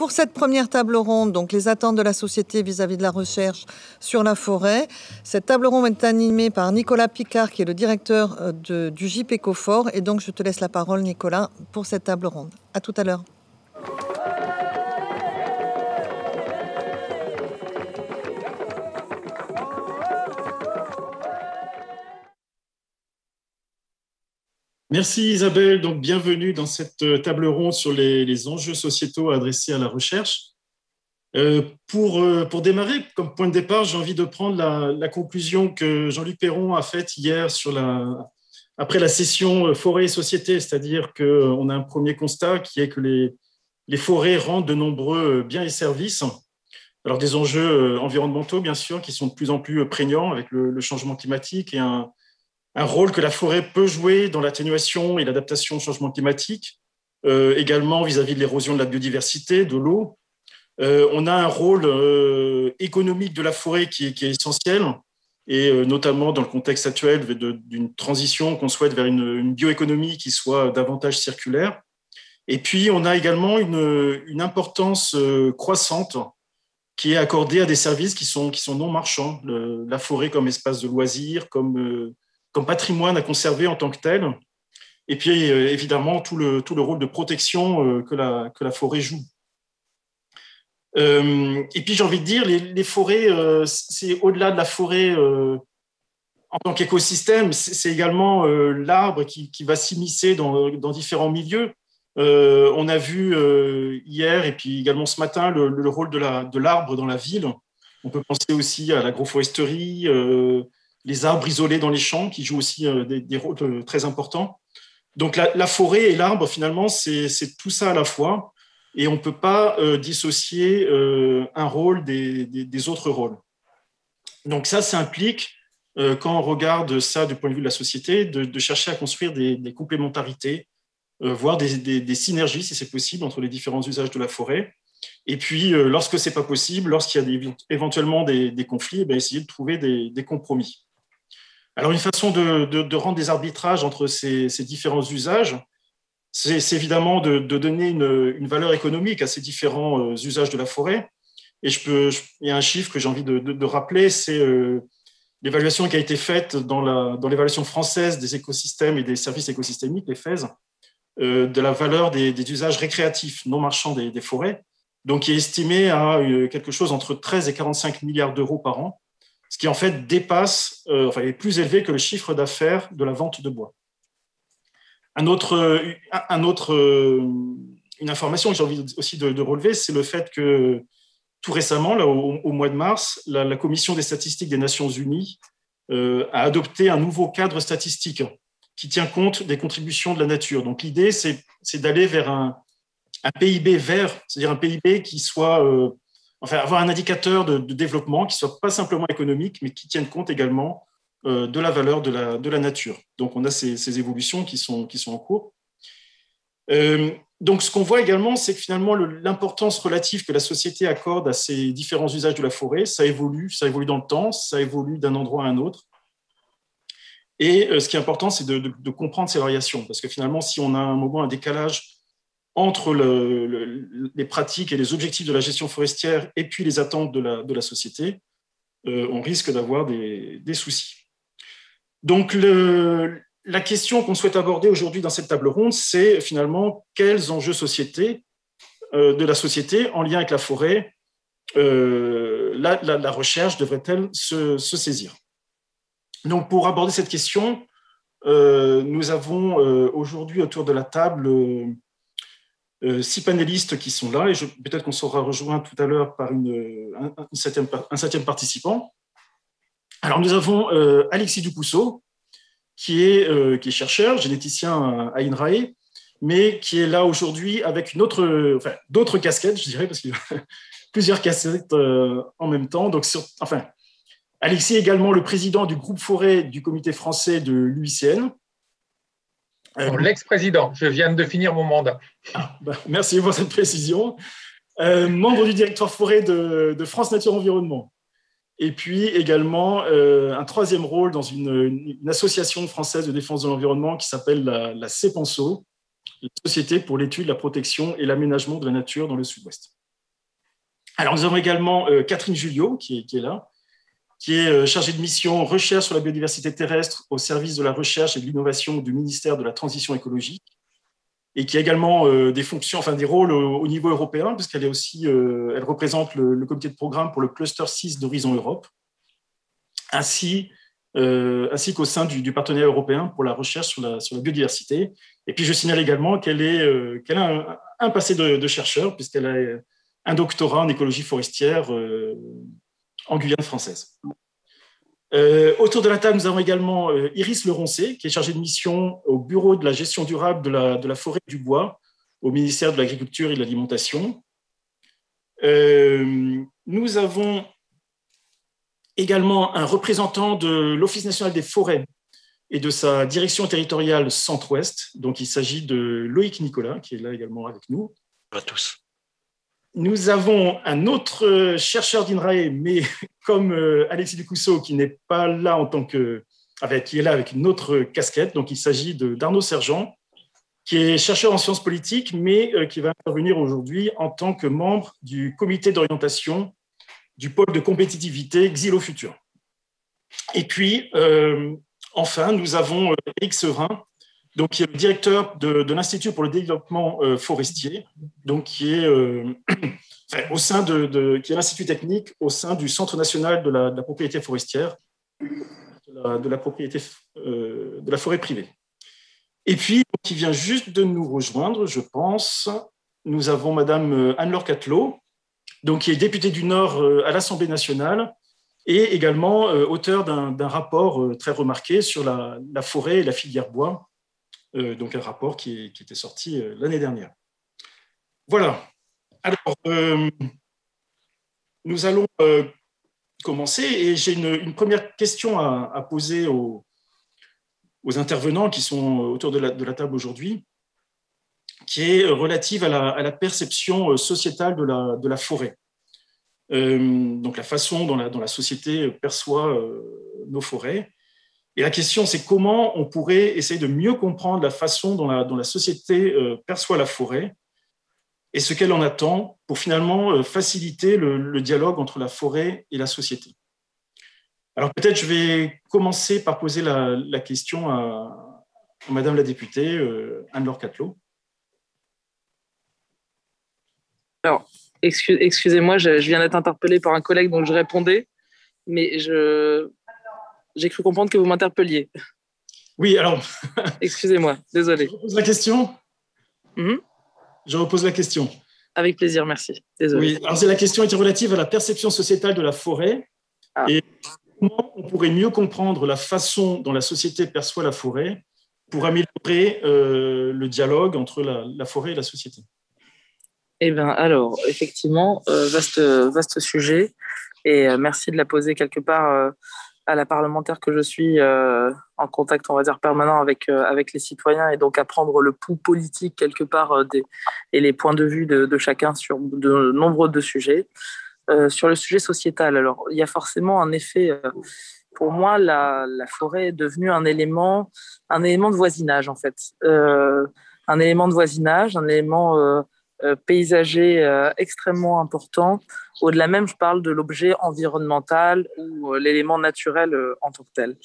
pour cette première table ronde, donc les attentes de la société vis-à-vis de la recherche sur la forêt. Cette table ronde est animée par Nicolas Picard, qui est le directeur du GIP Ecofort. Et donc, je te laisse la parole, Nicolas, pour cette table ronde. À tout à l'heure. Merci Isabelle, donc bienvenue dans cette table ronde sur les enjeux sociétaux adressés à la recherche. Pour démarrer, comme point de départ, j'ai envie de prendre la conclusion que Jean-Luc Perron a faite hier après la session forêt et société, c'est-à-dire qu'on a un premier constat qui est que les forêts rendent de nombreux biens et services. Alors des enjeux environnementaux, bien sûr, qui sont de plus en plus prégnants avec le changement climatique et un rôle que la forêt peut jouer dans l'atténuation et l'adaptation au changement climatique, également vis-à-vis de l'érosion de la biodiversité, de l'eau. On a un rôle économique de la forêt qui est essentiel, et notamment dans le contexte actuel d'une transition qu'on souhaite vers une bioéconomie qui soit davantage circulaire. Et puis, on a également une importance croissante qui est accordée à des services qui sont non marchands. La forêt comme espace de loisirs, comme patrimoine à conserver en tant que tel, et puis évidemment tout le rôle de protection que la forêt joue. Et puis j'ai envie de dire, les forêts, c'est au-delà de la forêt en tant qu'écosystème, c'est également l'arbre qui va s'immiscer dans différents milieux. On a vu hier et puis également ce matin le rôle de l'arbre dans la ville. On peut penser aussi à l'agroforesterie, les arbres isolés dans les champs qui jouent aussi des rôles très importants. Donc la forêt et l'arbre, finalement, c'est tout ça à la fois, et on ne peut pas dissocier un rôle des autres rôles. Donc ça implique, quand on regarde ça du point de vue de la société, de chercher à construire des complémentarités, voire des synergies, si c'est possible, entre les différents usages de la forêt. Et puis, lorsque ce n'est pas possible, lorsqu'il y a éventuellement des conflits, essayer de trouver des compromis. Alors, une façon de rendre des arbitrages entre ces différents usages, c'est évidemment de donner une valeur économique à ces différents usages de la forêt. Et il y a un chiffre que j'ai envie de rappeler, c'est l'évaluation qui a été faite dans l'évaluation française des écosystèmes et des services écosystémiques, les FES, de la valeur des usages récréatifs non marchands des forêts, donc qui est estimée à quelque chose entre 13 et 45 milliards d'euros par an, ce qui en fait dépasse, est plus élevé que le chiffre d'affaires de la vente de bois. Une information que j'ai envie aussi de relever, c'est le fait que tout récemment, là, au mois de mars, la Commission des statistiques des Nations Unies a adopté un nouveau cadre statistique qui tient compte des contributions de la nature. Donc l'idée, c'est d'aller vers un PIB vert, c'est-à-dire un PIB qui soit... avoir un indicateur de développement qui ne soit pas simplement économique, mais qui tienne compte également de la valeur de la nature. Donc, on a ces évolutions qui sont en cours. Donc, ce qu'on voit également, c'est que finalement, l'importance relative que la société accorde à ces différents usages de la forêt, ça évolue dans le temps, ça évolue d'un endroit à un autre. Et ce qui est important, c'est de comprendre ces variations, parce que finalement, si on a un moment un décalage entre les pratiques et les objectifs de la gestion forestière et puis les attentes de la société, on risque d'avoir des soucis. Donc, la question qu'on souhaite aborder aujourd'hui dans cette table ronde, c'est finalement quels enjeux de la société en lien avec la forêt, la recherche devrait-elle se saisir. Donc, pour aborder cette question, nous avons aujourd'hui autour de la table 6 panélistes qui sont là, et peut-être qu'on sera rejoint tout à l'heure par un septième participant. Alors, nous avons Alexis Ducousseau, qui est chercheur, généticien à INRAE, mais qui est là aujourd'hui avec d'autres casquettes, je dirais, parce qu'il y a plusieurs casquettes en même temps. Donc, Alexis est également le président du groupe forêt du comité français de l'UICN. L'ex-président, je viens de finir mon mandat. Merci pour cette précision. Membre du directoire forêt de France Nature Environnement. Et puis également un troisième rôle dans une association française de défense de l'environnement qui s'appelle la CEPENSO, la Société pour l'étude, la protection et l'aménagement de la nature dans le Sud-Ouest. Alors, nous avons également Catherine Julliot, qui est là, qui est chargée de mission recherche sur la biodiversité terrestre au service de la recherche et de l'innovation du ministère de la Transition écologique, et qui a également des fonctions, enfin des rôles au niveau européen, puisqu'elle est aussi, elle représente le comité de programme pour le cluster 6 d'Horizon Europe, ainsi qu'au sein du partenariat européen pour la recherche sur la biodiversité. Et puis je signale également qu'elle a un passé de chercheur, puisqu'elle a un doctorat en écologie forestière en Guyane française. Autour de la table, nous avons également Iris Leroncé, qui est chargée de mission au Bureau de la gestion durable de la forêt et du bois, au ministère de l'Agriculture et de l'Alimentation. Nous avons également un représentant de l'Office national des forêts et de sa direction territoriale Centre-Ouest. Donc, il s'agit de Loïc Nicolas, qui est là également avec nous. Bonjour à tous. Nous avons un autre chercheur d'INRAE, mais comme Alexis Ducousseau, qui n'est pas là qui est là avec une autre casquette. Donc, il s'agit d'Arnaud Sergent, qui est chercheur en sciences politiques, mais qui va intervenir aujourd'hui en tant que membre du comité d'orientation du pôle de compétitivité Xylo Futur. Et puis, enfin, nous avons Éric Sevrin, donc, qui est le directeur de l'Institut pour le développement forestier, donc qui est au sein qui est l'Institut technique au sein du Centre national de la propriété forestière, de la forêt privée. Et puis, qui vient juste de nous rejoindre, je pense, nous avons Madame Anne-Laure Catelot, donc qui est députée du Nord à l'Assemblée nationale et également auteur d'un rapport très remarqué sur la forêt et la filière bois. Donc un rapport qui était sorti l'année dernière. Voilà. Alors, nous allons commencer et j'ai une première question à poser aux intervenants qui sont autour de la table aujourd'hui, qui est relative à la perception sociétale de la forêt. Donc la façon dont la société perçoit nos forêts. Et la question, c'est comment on pourrait essayer de mieux comprendre la façon dont la société perçoit la forêt et ce qu'elle en attend pour finalement faciliter le dialogue entre la forêt et la société. Alors peut-être je vais commencer par poser la question à Madame la députée Anne-Laure Catelot. Alors, excusez-moi, je viens d'être interpellée par un collègue dont je répondais, mais j'ai cru comprendre que vous m'interpelliez. Oui, alors... Excusez-moi, désolé. Je repose la question. Je repose la question. Avec plaisir, merci. Désolé. Oui, alors la question était relative à la perception sociétale de la forêt et comment on pourrait mieux comprendre la façon dont la société perçoit la forêt pour améliorer le dialogue entre la forêt et la société. Eh bien, alors, effectivement, vaste sujet et merci de la poser quelque part à la parlementaire que je suis en contact, on va dire, permanent avec les citoyens et donc à prendre le pouls politique quelque part et les points de vue de chacun sur de nombreux de sujets. Sur le sujet sociétal, alors il y a forcément un effet, pour moi, la forêt est devenue un élément de voisinage en fait. Un élément de voisinage, un élément paysager extrêmement important. Au-delà même, je parle de l'objet environnemental ou l'élément naturel en tant que tel.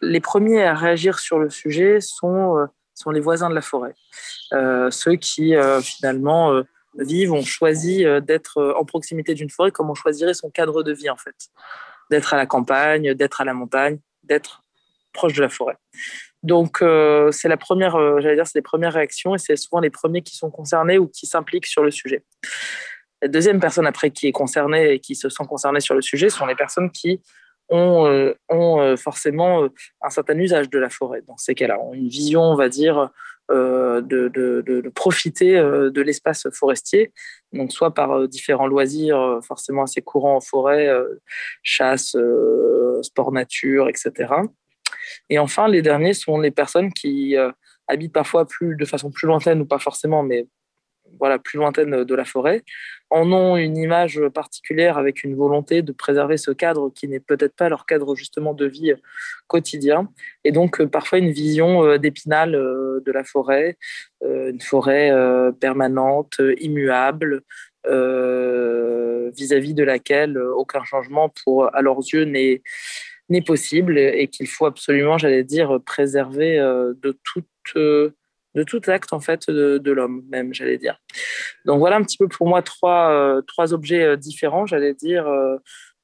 Les premiers à réagir sur le sujet sont les voisins de la forêt. Ceux qui, finalement, vivent, ont choisi d'être en proximité d'une forêt comme on choisirait son cadre de vie, en fait. D'être à la campagne, d'être à la montagne, d'être proche de la forêt. Donc, c'est la première, c'est les premières réactions et c'est souvent les premiers qui sont concernés ou qui s'impliquent sur le sujet. La deuxième personne après qui est concernée et qui se sent concernée sur le sujet sont les personnes qui ont forcément un certain usage de la forêt. Dans ces cas-là, ont une vision, on va dire, de profiter de l'espace forestier, donc soit par différents loisirs forcément assez courants en forêt, chasse, sport nature, etc. Et enfin, les derniers sont les personnes qui habitent parfois de façon plus lointaine ou pas forcément, mais voilà, plus lointaines de la forêt, en ont une image particulière avec une volonté de préserver ce cadre qui n'est peut-être pas leur cadre justement de vie quotidien, et donc parfois une vision d'Épinal de la forêt, une forêt permanente, immuable, vis-à-vis de laquelle aucun changement à leurs yeux n'est possible et qu'il faut absolument, j'allais dire, préserver de tout acte en fait de l'homme même, j'allais dire. Donc voilà un petit peu pour moi trois objets différents, j'allais dire,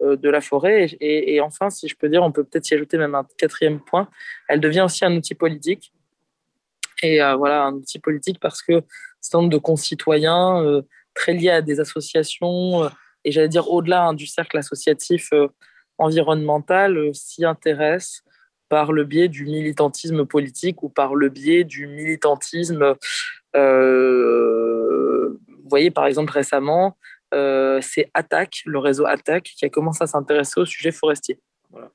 de la forêt. Et enfin, si je peux dire, on peut peut-être y ajouter même un quatrième point. Elle devient aussi un outil politique. Et voilà, un outil politique parce que c'est un nombre de concitoyens très liés à des associations et j'allais dire au-delà du cercle associatif environnemental s'y intéressent par le biais du militantisme politique ou par le biais du militantisme. Vous voyez, par exemple, récemment, c'est Attac, le réseau Attac, qui a commencé à s'intéresser au sujet forestier. Voilà.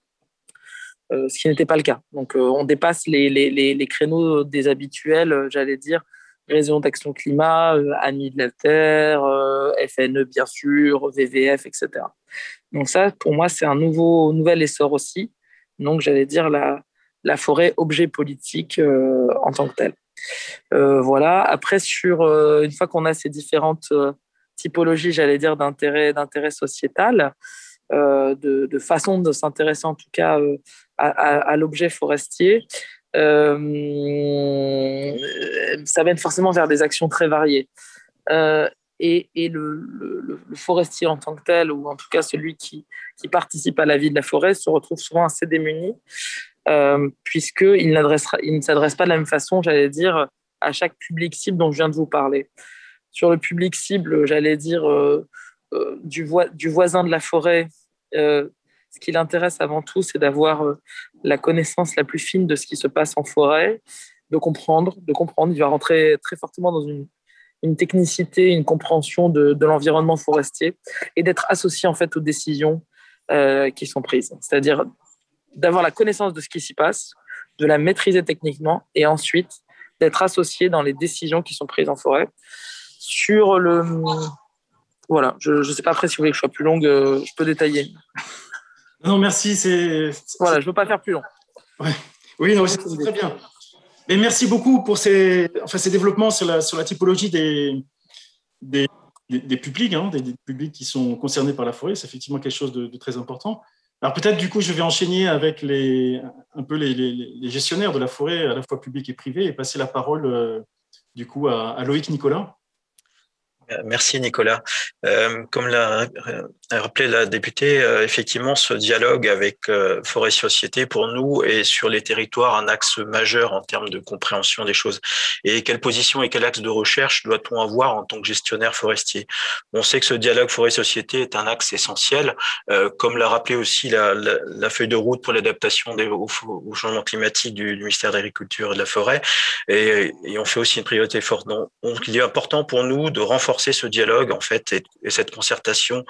Ce qui n'était pas le cas. Donc, on dépasse les créneaux des habituels, j'allais dire, Réseau d'Action Climat, Amis de la Terre, FNE, bien sûr, VVF, etc. Donc ça, pour moi, c'est un nouvel essor aussi. Donc, j'allais dire la forêt objet politique en tant que tel. Voilà. Après, une fois qu'on a ces différentes typologies, j'allais dire, d'intérêt sociétal, de façon de s'intéresser en tout cas à l'objet forestier, ça mène forcément vers des actions très variées. Et le forestier en tant que tel, ou en tout cas celui qui participe à la vie de la forêt, se retrouve souvent assez démuni, puisqu'il ne s'adresse pas de la même façon, j'allais dire, à chaque public cible dont je viens de vous parler. Sur le public cible, j'allais dire, du voisin de la forêt, ce qui l'intéresse avant tout, c'est d'avoir la connaissance la plus fine de ce qui se passe en forêt, de comprendre. Il va rentrer très fortement dans une technicité, une compréhension de l'environnement forestier et d'être associé en fait aux décisions qui sont prises. C'est-à-dire d'avoir la connaissance de ce qui s'y passe, de la maîtriser techniquement et ensuite d'être associé dans les décisions qui sont prises en forêt. Voilà, je ne sais pas après si vous voulez que je sois plus longue, je peux détailler. Non, merci. Voilà, je ne veux pas faire plus long. Ouais. Oui, non, c'est très bien. Et merci beaucoup pour ces développements sur la typologie des publics, des publics qui sont concernés par la forêt. C'est effectivement quelque chose de très important. Alors peut-être du coup, je vais enchaîner avec les gestionnaires de la forêt, à la fois publics et privés, et passer la parole du coup à Loïc Nicolas. Merci Nicolas. Comme l'a rappelé la députée, effectivement, ce dialogue avec Forêt Société, pour nous, est sur les territoires un axe majeur en termes de compréhension des choses. Et quelle position et quel axe de recherche doit-on avoir en tant que gestionnaire forestier? On sait que ce dialogue Forêt Société est un axe essentiel, comme l'a rappelé aussi la feuille de route pour l'adaptation au changement climatique du ministère de l'Agriculture et de la Forêt. Et on fait aussi une priorité forte. Donc, il est important pour nous de renforcer ce dialogue en fait et cette concertation,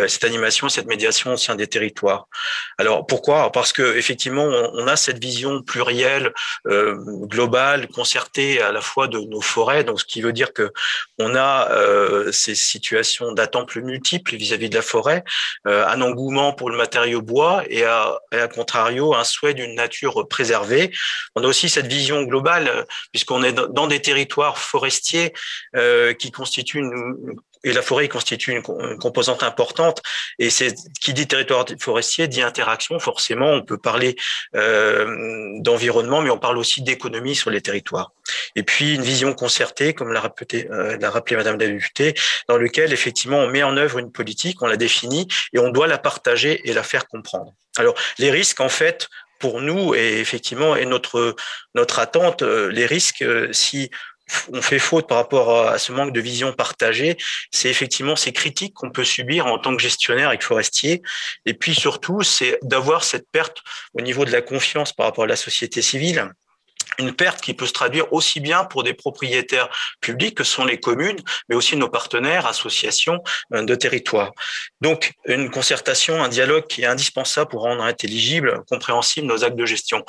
cette animation, cette médiation au sein des territoires. Alors pourquoi? Parce que effectivement on a cette vision plurielle, globale, concertée à la fois de nos forêts. Donc ce qui veut dire que on a ces situations d'attente plus multiples vis-à-vis de la forêt, un engouement pour le matériau bois et à contrario un souhait d'une nature préservée. On a aussi cette vision globale puisqu'on est dans des territoires forestiers qui constituent et la forêt constitue une composante importante. Et c'est qui dit territoire forestier dit interaction. Forcément, on peut parler d'environnement, mais on parle aussi d'économie sur les territoires. Et puis une vision concertée, comme l'a rappelé Madame la députée, dans lequel effectivement on met en œuvre une politique, on la définit et on doit la partager et la faire comprendre. Alors les risques, en fait, pour nous, et effectivement, et notre attente, les risques, si on fait faute par rapport à ce manque de vision partagée, c'est effectivement ces critiques qu'on peut subir en tant que gestionnaire et que forestier. Et puis surtout, c'est d'avoir cette perte au niveau de la confiance par rapport à la société civile. une perte qui peut se traduire aussi bien pour des propriétaires publics que sont les communes, mais aussi nos partenaires, associations de territoire. Donc, une concertation, un dialogue qui est indispensable pour rendre intelligible, compréhensible nos actes de gestion.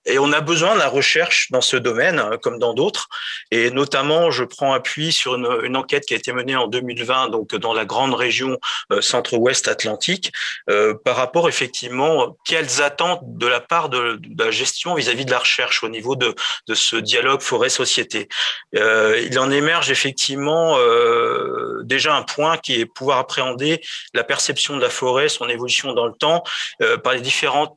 Et on a besoin de la recherche dans ce domaine, comme dans d'autres. Et notamment, je prends appui sur une enquête qui a été menée en 2020, donc dans la grande région centre-ouest Atlantique, par rapport effectivement, quelles attentes de la part de la gestion vis-à-vis de la recherche au niveau de ce dialogue forêt-société. Il en émerge effectivement déjà un point qui est pouvoir appréhender la perception de la forêt, son évolution dans le temps, par les différents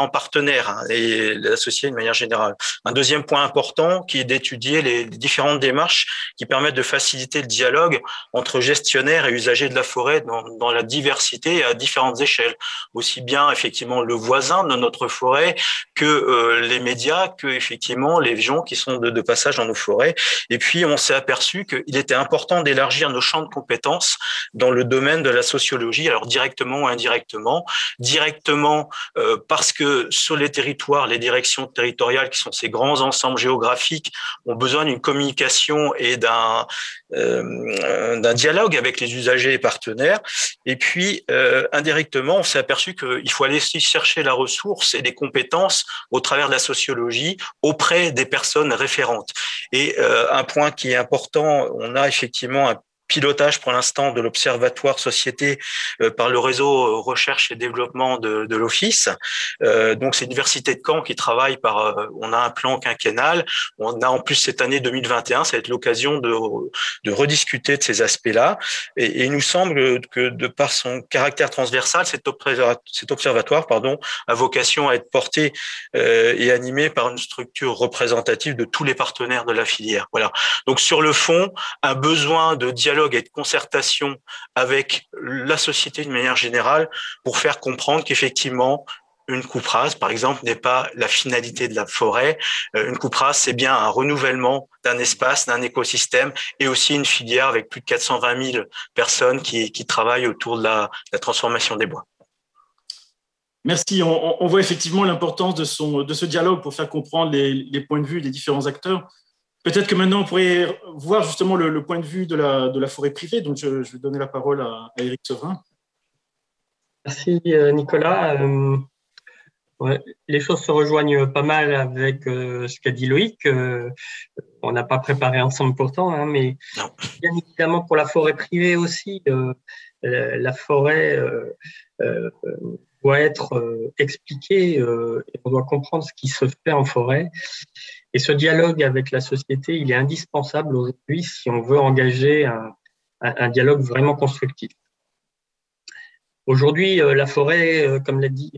partenaires et les associés de manière générale. Un deuxième point important qui est d'étudier les différentes démarches qui permettent de faciliter le dialogue entre gestionnaires et usagers de la forêt dans la diversité et à différentes échelles. Aussi bien effectivement le voisin de notre forêt que les médias, que effectivement les gens qui sont de passage dans nos forêts. Et puis on s'est aperçu qu'il était important d'élargir nos champs de compétences dans le domaine de la sociologie, alors directement ou indirectement. Directement parce que sur les territoires, les directions territoriales qui sont ces grands ensembles géographiques ont besoin d'une communication et d'un dialogue avec les usagers et partenaires. Et puis indirectement, on s'est aperçu qu'il faut aller chercher la ressource et les compétences au travers de la sociologie auprès des personnes référentes. Et un point qui est important, on a effectivement un pilotage pour l'instant de l'Observatoire Société par le réseau Recherche et Développement de l'Office. Donc, c'est l'Université de Caen qui travaille on a un plan quinquennal. On a en plus cette année 2021, ça va être l'occasion de rediscuter de ces aspects-là. Et il nous semble que de par son caractère transversal, cet observatoire a vocation à être porté et animé par une structure représentative de tous les partenaires de la filière. Voilà. Donc, sur le fond, un besoin de dialogue et de concertation avec la société de manière générale pour faire comprendre qu'effectivement, une coupe rase, par exemple, n'est pas la finalité de la forêt. Une coupe rase, c'est bien un renouvellement d'un espace, d'un écosystème et aussi une filière avec plus de 420 000 personnes qui travaillent autour de la transformation des bois. Merci. On voit effectivement l'importance de ce dialogue pour faire comprendre les points de vue des différents acteurs. Peut-être que maintenant, on pourrait voir justement le point de vue de la forêt privée. Donc, je vais donner la parole à Éric Sevrin. Merci, Nicolas. Ouais, les choses se rejoignent pas mal avec ce qu'a dit Loïc. On n'a pas préparé ensemble pourtant, hein, mais bien évidemment pour la forêt privée aussi, la forêt doit être expliquée et on doit comprendre ce qui se fait en forêt. Et ce dialogue avec la société, il est indispensable aujourd'hui si on veut engager un dialogue vraiment constructif. Aujourd'hui, la forêt, comme l'a dit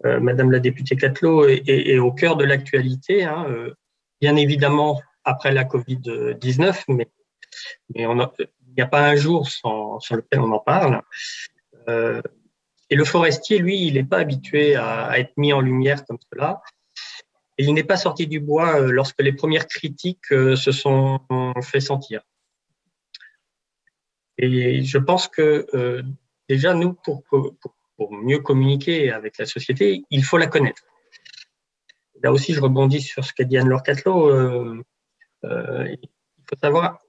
Madame la députée Catelot, est au cœur de l'actualité, hein, bien évidemment après la Covid-19, mais il n'y a pas un jour sur lequel on en parle. Et le forestier, lui, il n'est pas habitué à être mis en lumière comme cela. Et il n'est pas sorti du bois lorsque les premières critiques se sont fait sentir. Et je pense que déjà, nous, pour mieux communiquer avec la société, il faut la connaître. Là aussi, je rebondis sur ce qu'a dit Anne-Laure Catelot. Il faut savoir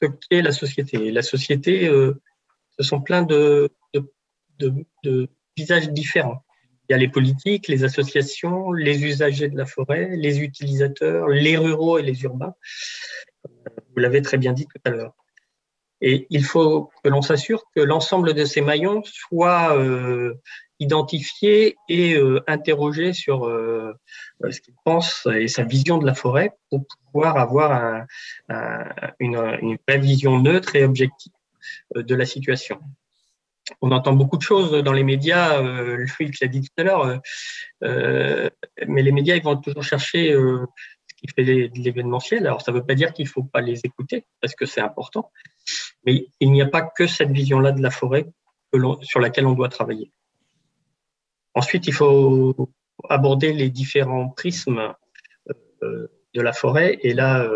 ce qu'est la société. La société, ce sont plein de visages différents. Il y a les politiques, les associations, les usagers de la forêt, les utilisateurs, les ruraux et les urbains. Vous l'avez très bien dit tout à l'heure. Et il faut que l'on s'assure que l'ensemble de ces maillons soient identifiés et interrogés sur ce qu'ils pensent et sa vision de la forêt pour pouvoir avoir une vraie vision neutre et objective de la situation. On entend beaucoup de choses dans les médias, Loïc l'a dit tout à l'heure, mais les médias ils vont toujours chercher ce qui fait de l'événementiel. Alors ça ne veut pas dire qu'il ne faut pas les écouter, parce que c'est important, mais il n'y a pas que cette vision-là de la forêt sur laquelle on doit travailler. Ensuite, il faut aborder les différents prismes de la forêt, et là,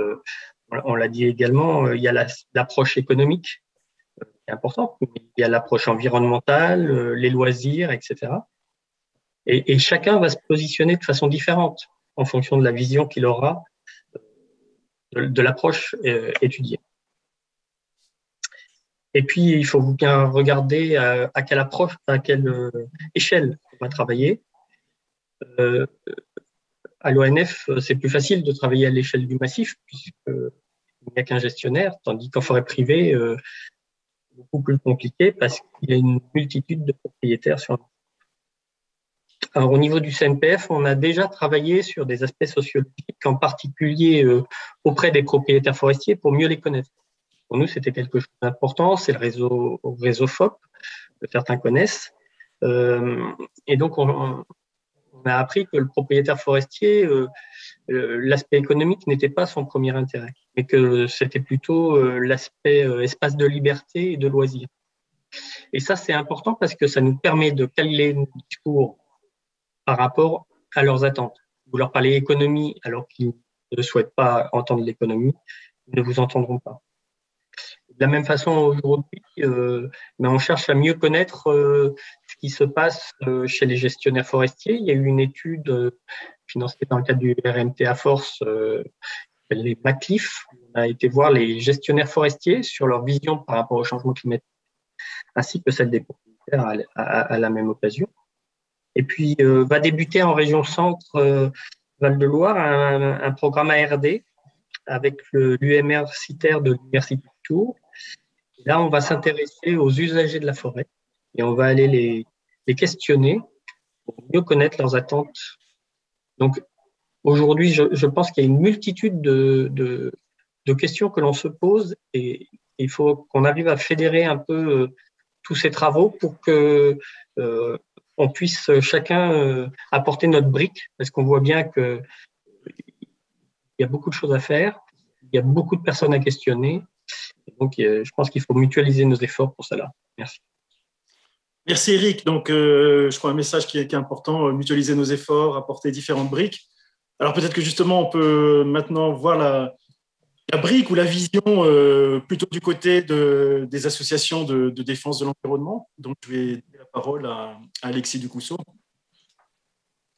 on l'a dit également, il y a l'approche économique, c'est important. Il y a l'approche environnementale, les loisirs, etc. Et chacun va se positionner de façon différente. en fonction de la vision qu'il aura de l'approche étudiée. Et puis, il faut bien regarder à quelle approche, à quelle échelle on va travailler. À l'ONF, c'est plus facile de travailler à l'échelle du massif, puisqu'il n'y a qu'un gestionnaire, tandis qu'en forêt privée, c'est beaucoup plus compliqué parce qu'il y a une multitude de propriétaires sur. Alors, au niveau du CNPF, on a déjà travaillé sur des aspects sociologiques, en particulier auprès des propriétaires forestiers, pour mieux les connaître. Pour nous, c'était quelque chose d'important, c'est le réseau FOP, que certains connaissent. Et donc, on a appris que le propriétaire forestier, l'aspect économique n'était pas son premier intérêt, mais que c'était plutôt l'aspect espace de liberté et de loisirs. Et ça, c'est important parce que ça nous permet de caler nos discours par rapport à leurs attentes. Vous leur parlez économie alors qu'ils ne souhaitent pas entendre l'économie, ils ne vous entendront pas. De la même façon, aujourd'hui, on cherche à mieux connaître ce qui se passe chez les gestionnaires forestiers. Il y a eu une étude financée dans le cadre du RMT à Force, les MACLIF. On a été voir les gestionnaires forestiers sur leur vision par rapport au changement climatique, ainsi que celle des propriétaires à la même occasion. Et puis, va débuter en région centre Val-de-Loire un programme ARD avec l'UMR CITER de l'Université de Tours. Et là, on va s'intéresser aux usagers de la forêt et on va aller les questionner pour mieux connaître leurs attentes. Donc, aujourd'hui, je pense qu'il y a une multitude de questions que l'on se pose et il faut qu'on arrive à fédérer un peu tous ces travaux pour que on puisse chacun apporter notre brique, parce qu'on voit bien qu'il y a beaucoup de choses à faire, il y a beaucoup de personnes à questionner. Donc, je pense qu'il faut mutualiser nos efforts pour cela. Merci. Merci Eric. Donc, je crois un message qui est important, mutualiser nos efforts, apporter différentes briques. Alors, peut-être que justement, on peut maintenant voir la brique ou la vision plutôt du côté des associations de défense de l'environnement. Donc, je vais donner la parole à Alexis Ducousseau.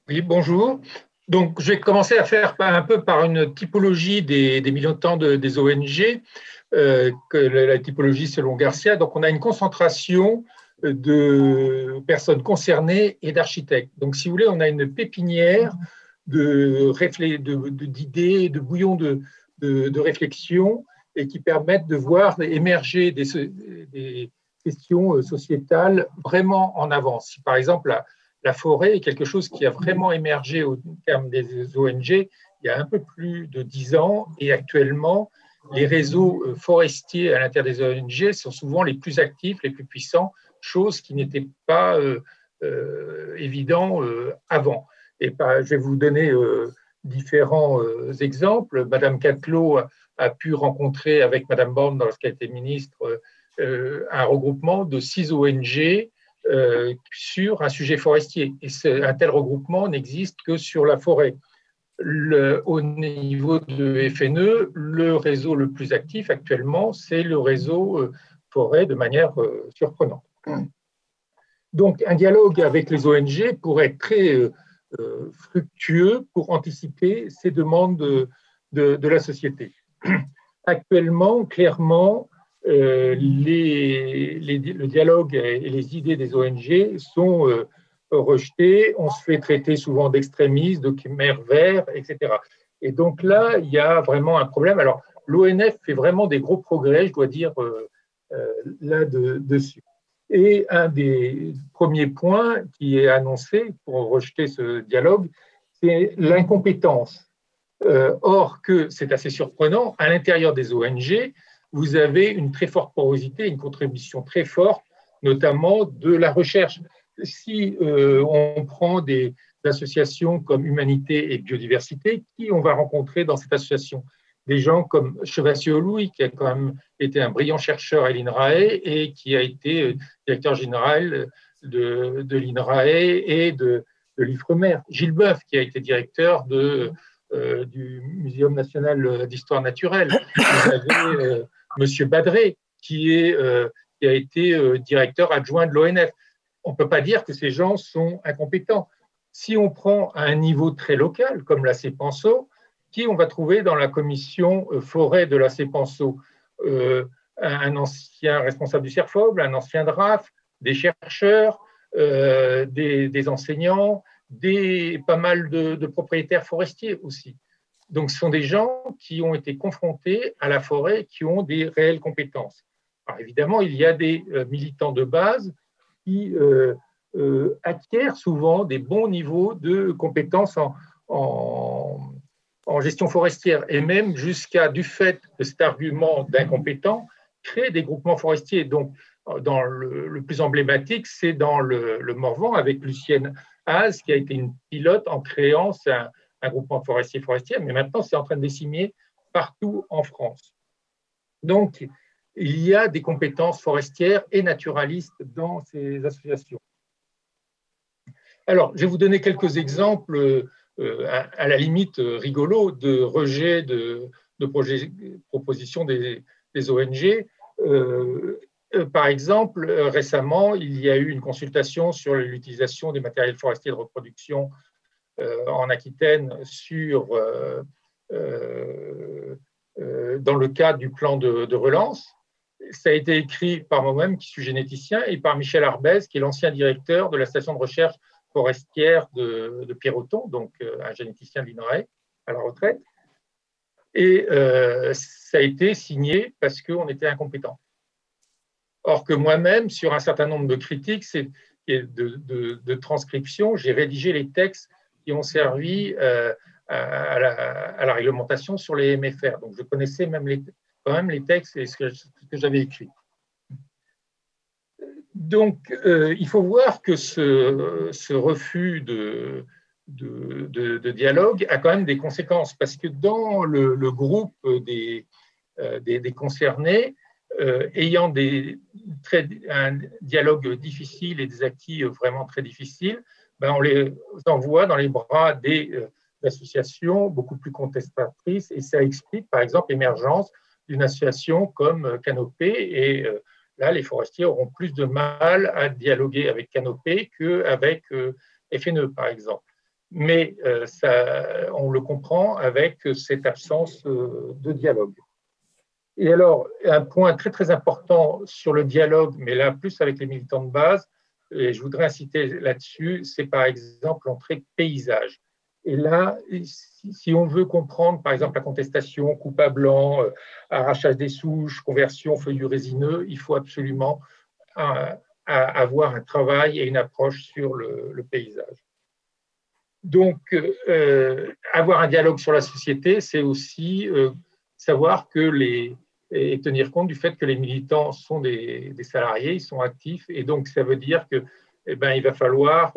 Oui, bonjour. Donc, je vais commencer à faire un peu par une typologie des militants des ONG, que la typologie selon Garcia. Donc, on a une concentration de personnes concernées et d'architectes. Donc, si vous voulez, on a une pépinière d'idées, de bouillons de réflexion et qui permettent de voir émerger des questions sociétales vraiment en avance. Si, par exemple, la forêt est quelque chose qui a vraiment émergé au terme des ONG il y a un peu plus de 10 ans et actuellement, les réseaux forestiers à l'intérieur des ONG sont souvent les plus actifs, les plus puissants, chose qui n'était pas évident avant. Et je vais vous donner différents exemples. Madame Catelot a pu rencontrer avec Madame Borne, lorsqu'elle était ministre, un regroupement de 6 ONG sur un sujet forestier. Et un tel regroupement n'existe que sur la forêt. Au niveau de FNE, le réseau le plus actif actuellement, c'est le réseau forêt de manière surprenante. Donc, un dialogue avec les ONG pourrait être très fructueux pour anticiper ces demandes de la société. Actuellement, clairement, le dialogue et les idées des ONG sont rejetées. On se fait traiter souvent d'extrémistes, de Khmer verts, etc. Et donc là, il y a vraiment un problème. Alors, l'ONF fait vraiment des gros progrès, je dois dire, là-dessus. Et un des premiers points qui est annoncé pour rejeter ce dialogue, c'est l'incompétence. Or, que c'est assez surprenant, à l'intérieur des ONG, vous avez une très forte porosité, une contribution très forte, notamment de la recherche. Si on prend des associations comme Humanité et Biodiversité, qui on va rencontrer dans cette association? Des gens comme Chevassier-Louis, qui a quand même été un brillant chercheur à l'INRAE et qui a été directeur général de l'INRAE et de l'IFREMER. Gilles Boeuf, qui a été directeur du Muséum national d'histoire naturelle. Vous avez Monsieur Badré, qui a été directeur adjoint de l'ONF. On ne peut pas dire que ces gens sont incompétents. Si on prend à un niveau très local, comme la CEPANSO, qui on va trouver dans la commission forêt de la CEPANSO, un ancien responsable du CERFOB, un ancien DRAF, des chercheurs, des enseignants, pas mal de propriétaires forestiers aussi. Donc, ce sont des gens qui ont été confrontés à la forêt, qui ont des réelles compétences. Alors, évidemment, il y a des militants de base qui acquièrent souvent des bons niveaux de compétences en gestion forestière, et même jusqu'à, du fait de cet argument d'incompétent, créer des groupements forestiers. Donc, dans le plus emblématique, c'est dans le Morvan, avec Lucienne Haas, qui a été une pilote en créant un groupement forestier, mais maintenant, c'est en train de décimer partout en France. Donc, il y a des compétences forestières et naturalistes dans ces associations. Alors, je vais vous donner quelques exemples, à la limite rigolos, de rejet de propositions des ONG. Par exemple, récemment, il y a eu une consultation sur l'utilisation des matériels forestiers de reproduction en Aquitaine dans le cadre du plan de relance. Ça a été écrit par moi-même, qui suis généticien, et par Michel Arbès, qui est l'ancien directeur de la station de recherche forestière de Pierreton, donc un généticien de l'INRAE à la retraite. Et ça a été signé parce qu'on était incompétent. Or que moi-même, sur un certain nombre de critiques de transcription, j'ai rédigé les textes qui ont servi à la réglementation sur les MFR. Donc, je connaissais quand même les textes et ce que j'avais écrit. Donc, il faut voir que ce refus de dialogue a quand même des conséquences, parce que dans le groupe des concernés, ayant un dialogue difficile et des acquis vraiment très difficiles, on les envoie dans les bras des associations beaucoup plus contestatrices, et ça explique par exemple l'émergence d'une association comme Canopée, et là les forestiers auront plus de mal à dialoguer avec Canopée qu'avec FNE par exemple. Mais on le comprend avec cette absence de dialogue. Et alors, un point très très important sur le dialogue, mais là plus avec les militants de base, et je voudrais inciter là-dessus, c'est par exemple l'entrée paysage. Et là, si on veut comprendre, par exemple, la contestation, coupe à blanc, arrachage des souches, conversion, feuillus résineux, il faut absolument avoir un travail et une approche sur le paysage. Donc, avoir un dialogue sur la société, c'est aussi savoir et tenir compte du fait que les militants sont des salariés, ils sont actifs, et donc ça veut dire que, il va falloir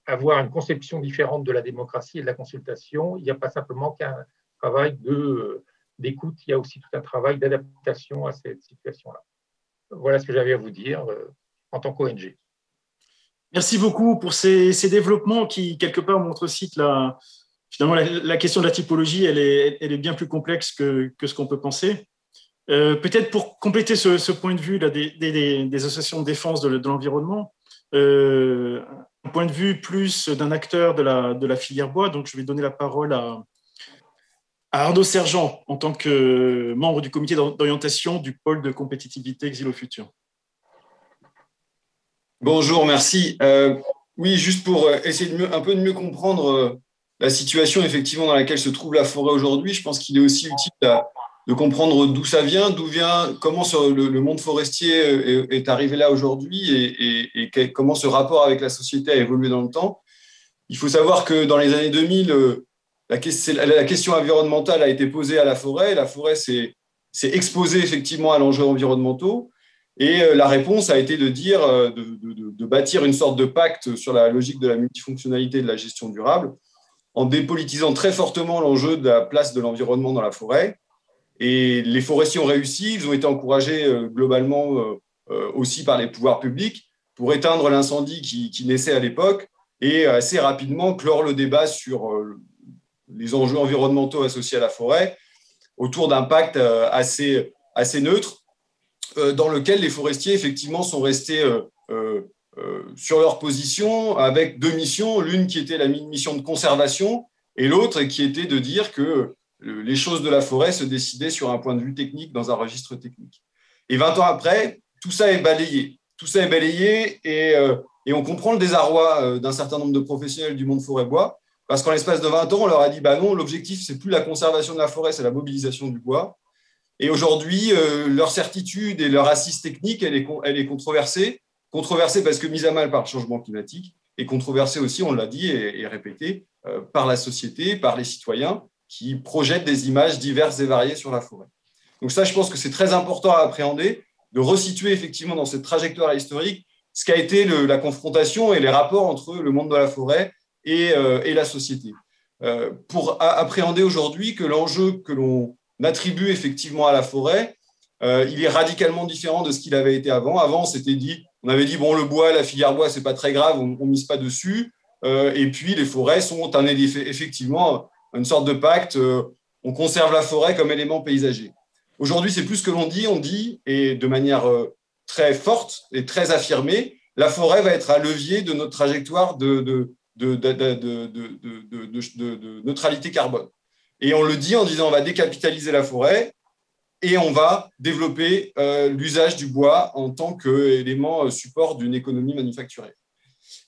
avoir une conception différente de la démocratie et de la consultation. Il n'y a pas simplement qu'un travail d'écoute, il y a aussi tout un travail d'adaptation à cette situation-là. Voilà ce que j'avais à vous dire en tant qu'ONG. Merci beaucoup pour ces développements qui, quelque part, montrent aussi que finalement, la question de la typologie, elle est bien plus complexe que ce qu'on peut penser. Peut-être pour compléter ce point de vue là, des associations de défense de l'environnement, un point de vue plus d'un acteur de la filière bois, donc je vais donner la parole à Arnaud Sergent, en tant que membre du comité d'orientation du pôle de compétitivité Xylofutur. Bonjour, merci. Oui, juste pour essayer un peu de mieux comprendre la situation effectivement dans laquelle se trouve la forêt aujourd'hui, je pense qu'il est aussi utile de comprendre d'où ça vient, comment le monde forestier est arrivé là aujourd'hui et comment ce rapport avec la société a évolué dans le temps. Il faut savoir que dans les années 2000, la question environnementale a été posée à la forêt. La forêt s'est exposée effectivement à l'enjeu environnementaux. Et la réponse a été de bâtir une sorte de pacte sur la logique de la multifonctionnalité de la gestion durable, en dépolitisant très fortement l'enjeu de la place de l'environnement dans la forêt. Et les forestiers ont réussi, ils ont été encouragés globalement aussi par les pouvoirs publics pour éteindre l'incendie qui naissait à l'époque et assez rapidement clore le débat sur les enjeux environnementaux associés à la forêt autour d'un pacte assez neutre, dans lequel les forestiers, effectivement, sont restés sur leur position avec deux missions, l'une qui était la mission de conservation et l'autre qui était de dire que les choses de la forêt se décidaient sur un point de vue technique, dans un registre technique. Et 20 ans après, tout ça est balayé. Tout ça est balayé et on comprend le désarroi d'un certain nombre de professionnels du monde forêt-bois, parce qu'en l'espace de 20 ans, on leur a dit non, l'objectif, c'est plus la conservation de la forêt, c'est la mobilisation du bois. Et aujourd'hui, leur certitude et leur assise technique, elle est controversée. Controversée parce que mise à mal par le changement climatique, et controversée aussi, on l'a dit et répété, par la société, par les citoyens, qui projettent des images diverses et variées sur la forêt. Donc ça, je pense que c'est très important à appréhender, de resituer effectivement dans cette trajectoire historique ce qu'a été la confrontation et les rapports entre le monde de la forêt et la société. Pour appréhender aujourd'hui que l'enjeu que l'on attribue effectivement à la forêt, il est radicalement différent de ce qu'il avait été avant. Avant, on avait dit, le bois, la filière bois, c'est pas très grave, on ne mise pas dessus. Et puis, les forêts sont effectivement une sorte de pacte. On conserve la forêt comme élément paysager. Aujourd'hui, c'est plus ce que l'on dit. On dit, et de manière très forte et très affirmée, la forêt va être un levier de notre trajectoire de neutralité carbone. Et on le dit en disant, on va décapitaliser la forêt et on va développer l'usage du bois en tant qu'élément support d'une économie manufacturière.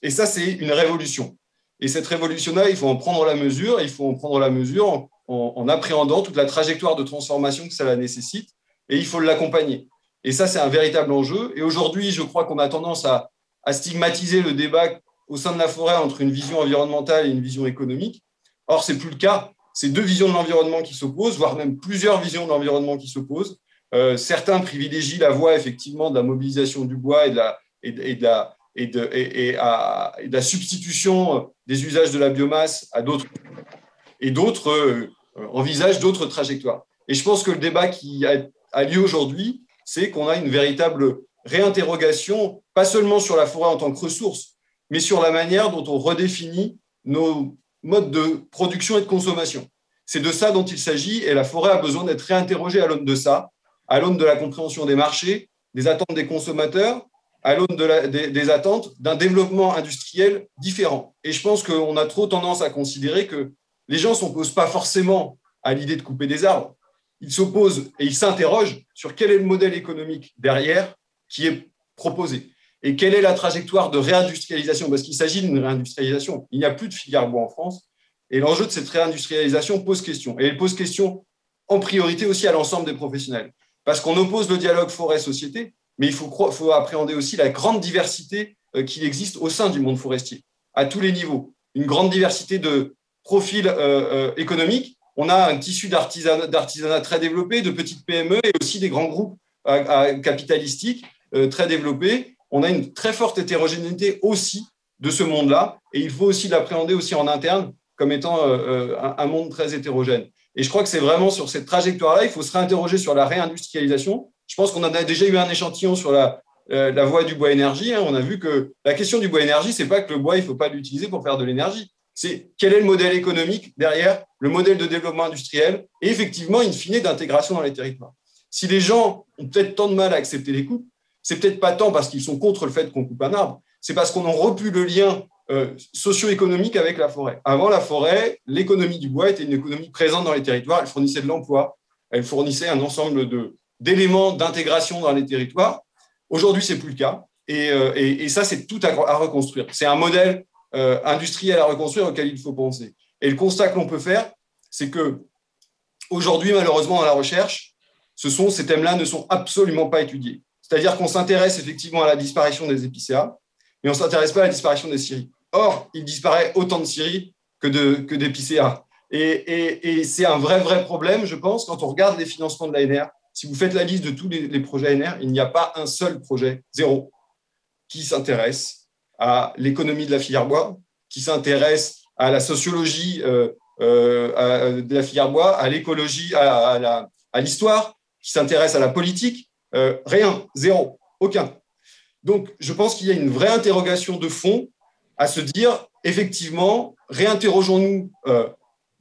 Et ça, c'est une révolution. Et cette révolution-là, il faut en prendre la mesure. Il faut en prendre la mesure en appréhendant toute la trajectoire de transformation que ça nécessite. Et il faut l'accompagner. Et ça, c'est un véritable enjeu. Et aujourd'hui, je crois qu'on a tendance à stigmatiser le débat au sein de la forêt entre une vision environnementale et une vision économique. Or, ce n'est plus le cas. C'est deux visions de l'environnement qui s'opposent, voire même plusieurs visions de l'environnement qui s'opposent. Certains privilégient la voie effectivement de la mobilisation du bois et de la substitution des usages de la biomasse à d'autres. Et d'autres envisagent d'autres trajectoires. Et je pense que le débat qui a lieu aujourd'hui, c'est qu'on a une véritable réinterrogation, pas seulement sur la forêt en tant que ressource, mais sur la manière dont on redéfinit nos modes de production et de consommation. C'est de ça dont il s'agit, et la forêt a besoin d'être réinterrogée à l'aune de ça, à l'aune de la compréhension des marchés, des attentes des consommateurs, à l'aune des attentes d'un développement industriel différent. Et je pense qu'on a trop tendance à considérer que les gens ne s'opposent pas forcément à l'idée de couper des arbres. Ils s'opposent et ils s'interrogent sur quel est le modèle économique derrière qui est proposé. Et quelle est la trajectoire de réindustrialisation? Parce qu'il s'agit d'une réindustrialisation. Il n'y a plus de filière bois en France. Et l'enjeu de cette réindustrialisation pose question. Et elle pose question en priorité aussi à l'ensemble des professionnels. Parce qu'on oppose le dialogue forêt-société, mais il faut appréhender aussi la grande diversité qu'il existe au sein du monde forestier, à tous les niveaux. Une grande diversité de profils économiques. On a un tissu d'artisanat très développé, de petites PME et aussi des grands groupes capitalistiques très développés. On a une très forte hétérogénéité aussi de ce monde-là, et il faut aussi l'appréhender aussi en interne comme étant un monde très hétérogène. Et je crois que c'est vraiment sur cette trajectoire-là, il faut se réinterroger sur la réindustrialisation. Je pense qu'on en a déjà eu un échantillon sur la voie du bois énergie. On a vu que la question du bois énergie, c'est pas que le bois, il ne faut pas l'utiliser pour faire de l'énergie. C'est quel est le modèle économique derrière, le modèle de développement industriel et effectivement, in fine, d'intégration dans les territoires. Si les gens ont peut-être tant de mal à accepter les coupes, c'est peut-être pas tant parce qu'ils sont contre le fait qu'on coupe un arbre, c'est parce qu'on a rompu le lien socio-économique avec la forêt. Avant la forêt, l'économie du bois était une économie présente dans les territoires, elle fournissait de l'emploi, elle fournissait un ensemble d'éléments d'intégration dans les territoires. Aujourd'hui, c'est plus le cas. Et ça, c'est tout à reconstruire. C'est un modèle industriel à reconstruire auquel il faut penser. Et le constat que l'on peut faire, c'est que aujourd'hui, malheureusement, dans la recherche, ces thèmes-là ne sont absolument pas étudiés. C'est-à-dire qu'on s'intéresse effectivement à la disparition des épicéas, mais on ne s'intéresse pas à la disparition des scieries. Or, il disparaît autant de scieries que d'épicéas. Et c'est un vrai problème, je pense, quand on regarde les financements de l'ANR. Si vous faites la liste de tous les projets ANR, il n'y a pas un seul projet, zéro, qui s'intéresse à l'économie de la filière bois, qui s'intéresse à la sociologie de la filière bois, à l'écologie, à l'histoire, qui s'intéresse à la politique. Rien, zéro, aucun. Donc, je pense qu'il y a une vraie interrogation de fond à se dire, effectivement, réinterrogeons-nous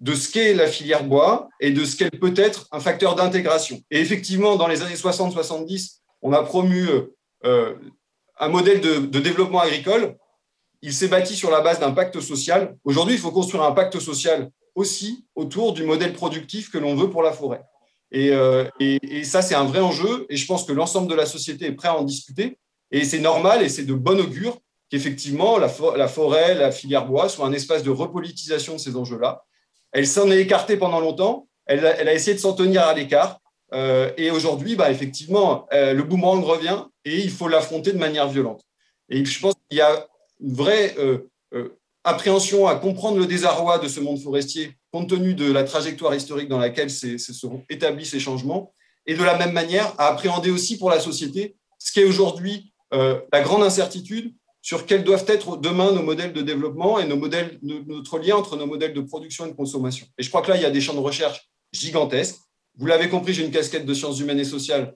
de ce qu'est la filière bois et de ce qu'elle peut être un facteur d'intégration. Et effectivement, dans les années 60-70, on a promu un modèle de développement agricole, il s'est bâti sur la base d'un pacte social. Aujourd'hui, il faut construire un pacte social aussi autour du modèle productif que l'on veut pour la forêt. Et ça, c'est un vrai enjeu. Et je pense que l'ensemble de la société est prêt à en discuter. Et c'est normal et c'est de bon augure qu'effectivement, la forêt, la filière bois soit un espace de repolitisation de ces enjeux-là. Elle s'en est écartée pendant longtemps. Elle a essayé de s'en tenir à l'écart. Et aujourd'hui, effectivement, le boomerang revient et il faut l'affronter de manière violente. Et je pense qu'il y a une vraie appréhension à comprendre le désarroi de ce monde forestier compte tenu de la trajectoire historique dans laquelle se sont établis ces changements, et de la même manière à appréhender aussi pour la société ce qu'est aujourd'hui la grande incertitude sur quels doivent être demain nos modèles de développement et notre lien entre nos modèles de production et de consommation. Et je crois que là, il y a des champs de recherche gigantesques. Vous l'avez compris, j'ai une casquette de sciences humaines et sociales.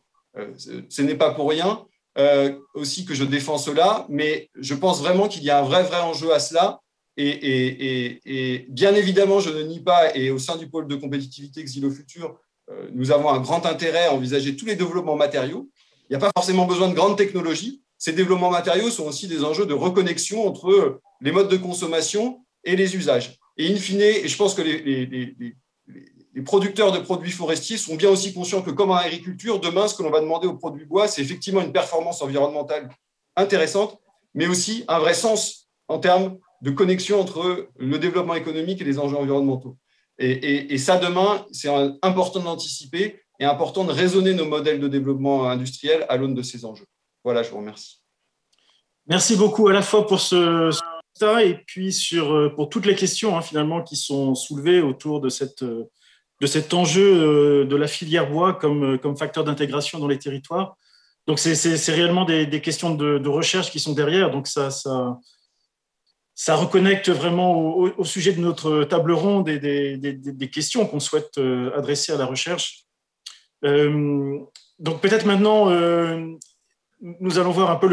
Ce n'est pas pour rien aussi que je défends cela, mais je pense vraiment qu'il y a un vrai enjeu à cela. Et bien évidemment, je ne nie pas, et au sein du pôle de compétitivité Xylo Futur, nous avons un grand intérêt à envisager tous les développements matériaux. Il n'y a pas forcément besoin de grandes technologies. Ces développements matériaux sont aussi des enjeux de reconnexion entre les modes de consommation et les usages. Et in fine, et je pense que les producteurs de produits forestiers sont bien aussi conscients que, comme en agriculture, demain, ce que l'on va demander aux produits bois, c'est effectivement une performance environnementale intéressante, mais aussi un vrai sens en termes de connexion entre le développement économique et les enjeux environnementaux. Et ça, demain, c'est important d'anticiper et important de raisonner nos modèles de développement industriel à l'aune de ces enjeux. Voilà, je vous remercie. Merci beaucoup à la fois pour ce constat et puis pour toutes les questions finalement qui sont soulevées autour de cet enjeu de la filière bois comme facteur d'intégration dans les territoires. Donc, c'est réellement des questions de recherche qui sont derrière. Donc, ça reconnecte vraiment au sujet de notre table ronde et des questions qu'on souhaite adresser à la recherche. Donc, peut-être maintenant, nous allons voir un peu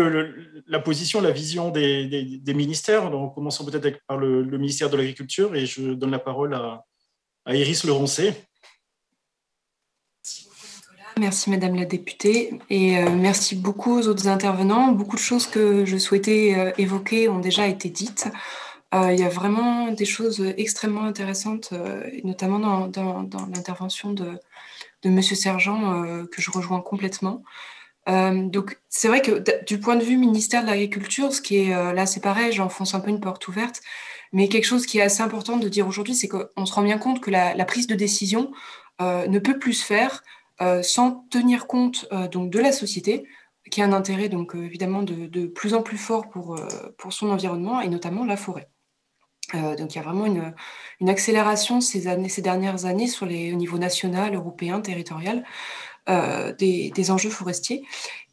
la position, la vision des ministères. Donc, commençons peut-être par le ministère de l'Agriculture et je donne la parole à Iris Leroncé. Merci Madame la députée et merci beaucoup aux autres intervenants. Beaucoup de choses que je souhaitais évoquer ont déjà été dites. Il y a vraiment des choses extrêmement intéressantes, notamment dans l'intervention de Monsieur Sergent, que je rejoins complètement. Donc c'est vrai que du point de vue ministère de l'Agriculture, ce qui est là c'est pareil, j'enfonce un peu une porte ouverte, mais quelque chose qui est assez important de dire aujourd'hui, c'est qu'on se rend bien compte que la prise de décision ne peut plus se faire sans tenir compte donc de la société, qui a un intérêt donc évidemment de plus en plus fort pour son environnement et notamment la forêt. Donc il y a vraiment une accélération ces dernières années au niveau national, européen, territorial des enjeux forestiers.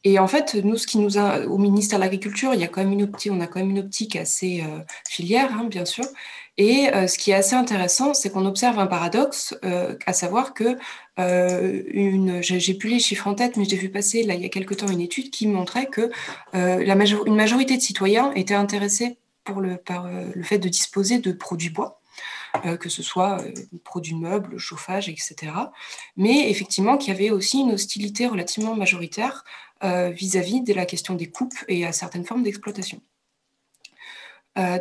Et en fait, nous, au ministère de l'Agriculture, on a quand même une optique assez filière, bien sûr. Et ce qui est assez intéressant, c'est qu'on observe un paradoxe, à savoir que j'ai plus les chiffres en tête, mais j'ai vu passer là il y a quelque temps une étude qui montrait que une majorité de citoyens étaient intéressés par le fait de disposer de produits bois. Que ce soit produits meubles, chauffage, etc. Mais effectivement, qu'il y avait aussi une hostilité relativement majoritaire vis-à-vis de la question des coupes et à certaines formes d'exploitation.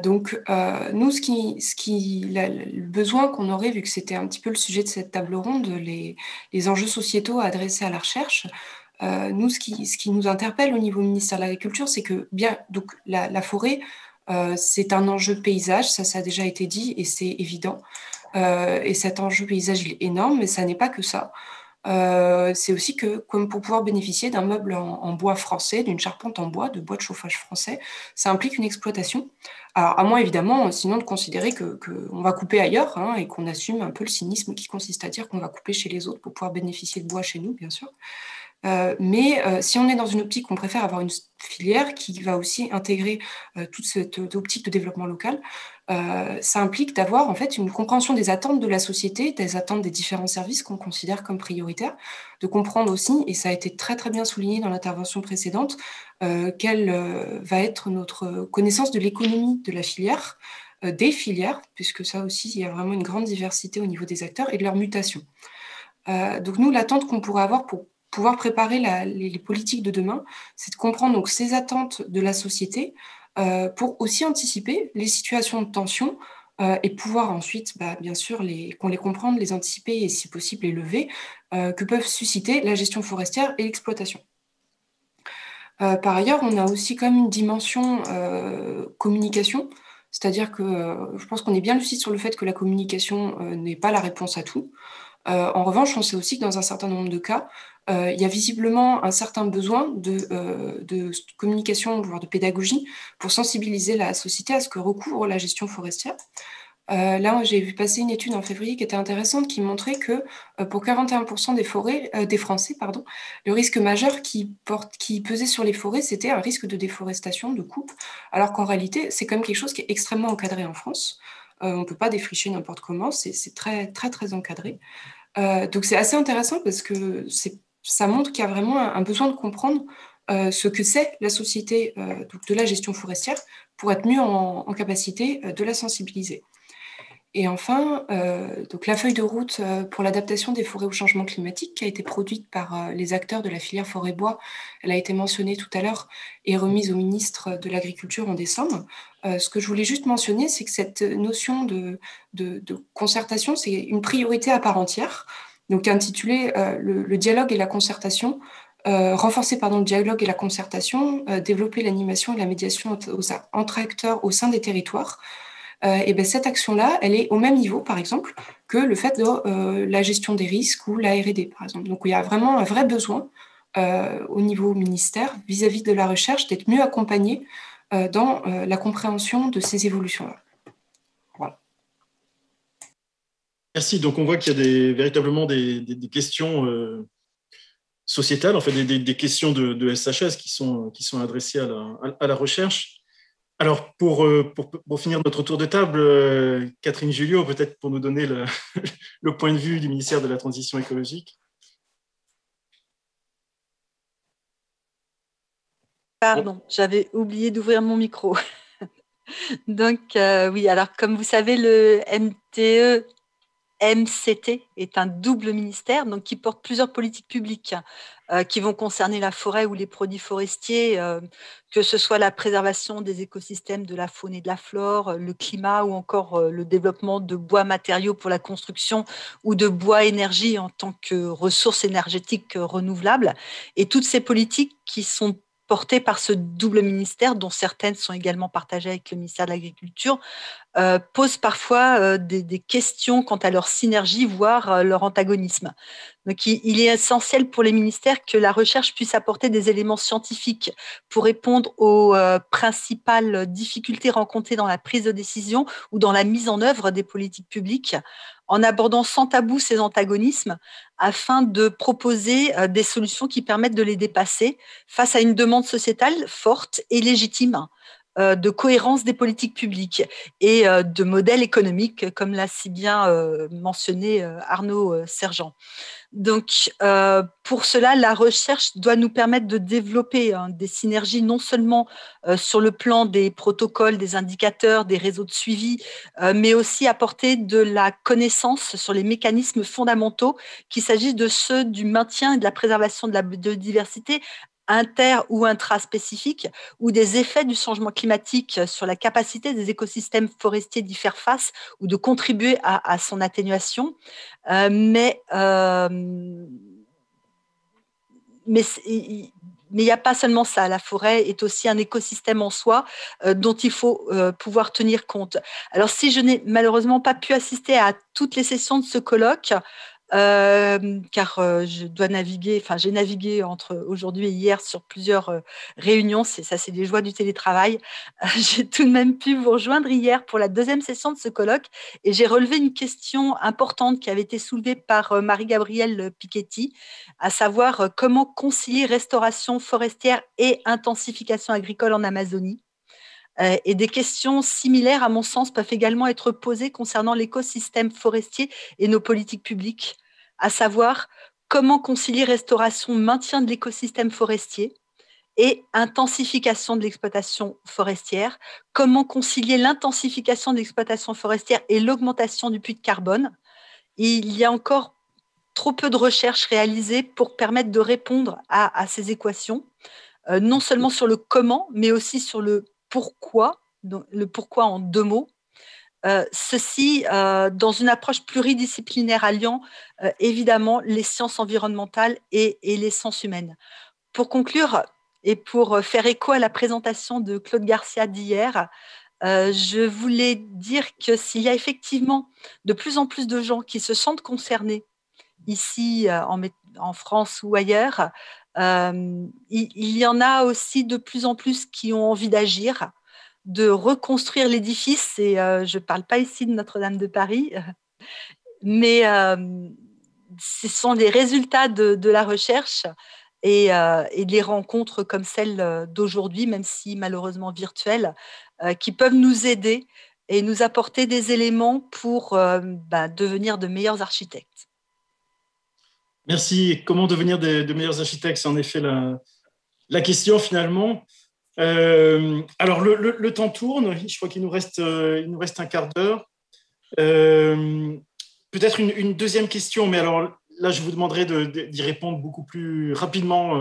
Donc, nous, le besoin qu'on aurait, vu que c'était un petit peu le sujet de cette table ronde, les enjeux sociétaux à adresser à la recherche, nous, ce qui nous interpelle au niveau ministère de l'Agriculture, c'est que donc, la forêt, c'est un enjeu paysage, ça a déjà été dit et c'est évident. Et cet enjeu paysage, il est énorme, mais ça n'est pas que ça. C'est aussi que, comme pour pouvoir bénéficier d'un meuble en bois français, d'une charpente en bois, de bois de chauffage français, ça implique une exploitation. Alors, à moins évidemment, sinon de considérer qu'on va couper ailleurs et qu'on assume un peu le cynisme qui consiste à dire qu'on va couper chez les autres pour pouvoir bénéficier de bois chez nous, bien sûr. Mais si on est dans une optique, on préfère avoir une filière qui va aussi intégrer toute cette optique de développement local. Ça implique d'avoir en fait une compréhension des attentes de la société, des attentes des différents services qu'on considère comme prioritaires, de comprendre aussi, et ça a été très très bien souligné dans l'intervention précédente, quelle va être notre connaissance de l'économie de la filière, des filières, puisque ça aussi, il y a vraiment une grande diversité au niveau des acteurs et de leur mutation. Donc nous, l'attente qu'on pourrait avoir pour pouvoir préparer les politiques de demain, c'est de comprendre donc ces attentes de la société pour aussi anticiper les situations de tension et pouvoir ensuite, bien sûr, qu'on les comprenne, les anticiper et si possible les lever, que peuvent susciter la gestion forestière et l'exploitation. Par ailleurs, on a aussi comme une dimension communication, c'est-à-dire que je pense qu'on est bien lucide sur le fait que la communication n'est pas la réponse à tout. En revanche, on sait aussi que dans un certain nombre de cas, il y a visiblement un certain besoin de communication, voire de pédagogie, pour sensibiliser la société à ce que recouvre la gestion forestière. Là, j'ai vu passer une étude en février qui était intéressante, qui montrait que pour 41% des Français, le risque majeur qui pesait sur les forêts, c'était un risque de déforestation, de coupe, alors qu'en réalité, c'est quand même quelque chose qui est extrêmement encadré en France. On ne peut pas défricher n'importe comment, c'est très, très, très encadré. Donc c'est assez intéressant parce que ça montre qu'il y a vraiment un besoin de comprendre ce que c'est la société donc de la gestion forestière pour être mieux en capacité de la sensibiliser. Et enfin, donc la feuille de route pour l'adaptation des forêts au changement climatique qui a été produite par les acteurs de la filière forêt-bois, elle a été mentionnée tout à l'heure et remise au ministre de l'Agriculture en décembre. Ce que je voulais juste mentionner, c'est que cette notion de concertation, c'est une priorité à part entière, donc intitulée le dialogue et la concertation, renforcer le dialogue et la concertation, développer l'animation et la médiation entre acteurs au sein des territoires. Et cette action-là, elle est au même niveau, par exemple, que le fait de la gestion des risques ou la R&D, par exemple. Donc, il y a vraiment un vrai besoin au niveau ministère, vis-à-vis de la recherche, d'être mieux accompagné dans la compréhension de ces évolutions-là. Voilà. Merci. Donc, on voit qu'il y a véritablement des questions sociétales, en fait, des questions de SHS qui sont adressées à la recherche. Alors, pour finir notre tour de table, Catherine Julliot, peut-être pour nous donner le point de vue du ministère de la Transition écologique. Pardon, j'avais oublié d'ouvrir mon micro. Donc, oui, alors comme vous savez, le MCT est un double ministère donc, qui porte plusieurs politiques publiques qui vont concerner la forêt ou les produits forestiers, que ce soit la préservation des écosystèmes, de la faune et de la flore, le climat ou encore le développement de bois matériaux pour la construction ou de bois énergie en tant que ressource énergétique renouvelable. Et toutes ces politiques qui sont portées par ce double ministère, dont certaines sont également partagées avec le ministère de l'Agriculture, posent parfois des questions quant à leur synergie, voire leur antagonisme. Donc, il est essentiel pour les ministères que la recherche puisse apporter des éléments scientifiques pour répondre aux principales difficultés rencontrées dans la prise de décision ou dans la mise en œuvre des politiques publiques, en abordant sans tabou ces antagonismes afin de proposer des solutions qui permettent de les dépasser face à une demande sociétale forte et légitime de cohérence des politiques publiques et de modèles économiques, comme l'a si bien mentionné Arnaud Sergent. Donc, pour cela, la recherche doit nous permettre de développer des synergies non seulement sur le plan des protocoles, des indicateurs, des réseaux de suivi, mais aussi apporter de la connaissance sur les mécanismes fondamentaux, qu'il s'agisse de ceux du maintien et de la préservation de la biodiversité, inter- ou intraspécifiques, ou des effets du changement climatique sur la capacité des écosystèmes forestiers d'y faire face ou de contribuer à son atténuation. Mais il n'y a pas seulement ça. La forêt est aussi un écosystème en soi dont il faut pouvoir tenir compte. Alors, si je n'ai malheureusement pas pu assister à toutes les sessions de ce colloque, car je dois naviguer, enfin j'ai navigué entre aujourd'hui et hier sur plusieurs réunions, c'est les joies du télétravail. J'ai tout de même pu vous rejoindre hier pour la deuxième session de ce colloque et j'ai relevé une question importante qui avait été soulevée par Marie-Gabrielle Piketty, à savoir comment concilier restauration forestière et intensification agricole en Amazonie. Et des questions similaires, à mon sens, peuvent également être posées concernant l'écosystème forestier et nos politiques publiques, à savoir comment concilier restauration, maintien de l'écosystème forestier et intensification de l'exploitation forestière, comment concilier l'intensification de l'exploitation forestière et l'augmentation du puits de carbone. Et il y a encore trop peu de recherches réalisées pour permettre de répondre à ces équations, non seulement sur le comment, mais aussi sur le pourquoi, donc le pourquoi en 2 mots. Ceci dans une approche pluridisciplinaire alliant évidemment les sciences environnementales et les sciences humaines. Pour conclure et pour faire écho à la présentation de Claude Garcia d'hier, je voulais dire que s'il y a effectivement de plus en plus de gens qui se sentent concernés ici en France ou ailleurs, il y en a aussi de plus en plus qui ont envie d'agir, de reconstruire l'édifice. Et je ne parle pas ici de Notre-Dame de Paris, mais ce sont les résultats de la recherche et des rencontres comme celle d'aujourd'hui, même si malheureusement virtuelles, qui peuvent nous aider et nous apporter des éléments pour devenir de meilleurs architectes. Merci. Comment devenir de meilleurs architectes? C'est en effet la question finalement. Alors, le temps tourne. Je crois qu'il nous reste un quart d'heure. Peut-être une deuxième question, mais alors là, je vous demanderai d'y répondre beaucoup plus rapidement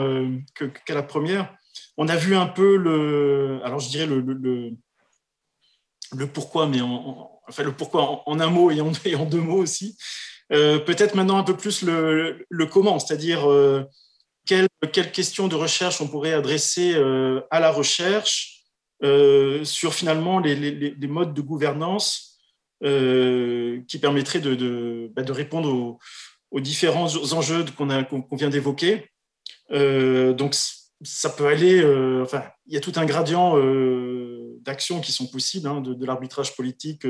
qu'à la première. On a vu un peu alors je dirais le pourquoi, mais enfin le pourquoi en un mot et en 2 mots aussi. Peut-être maintenant un peu plus le comment, c'est-à-dire quelles questions de recherche on pourrait adresser à la recherche sur finalement les modes de gouvernance qui permettraient de répondre aux différents enjeux qu'on vient d'évoquer. Donc, ça peut aller... enfin, il y a tout un gradient d'actions qui sont possibles, hein, de l'arbitrage politique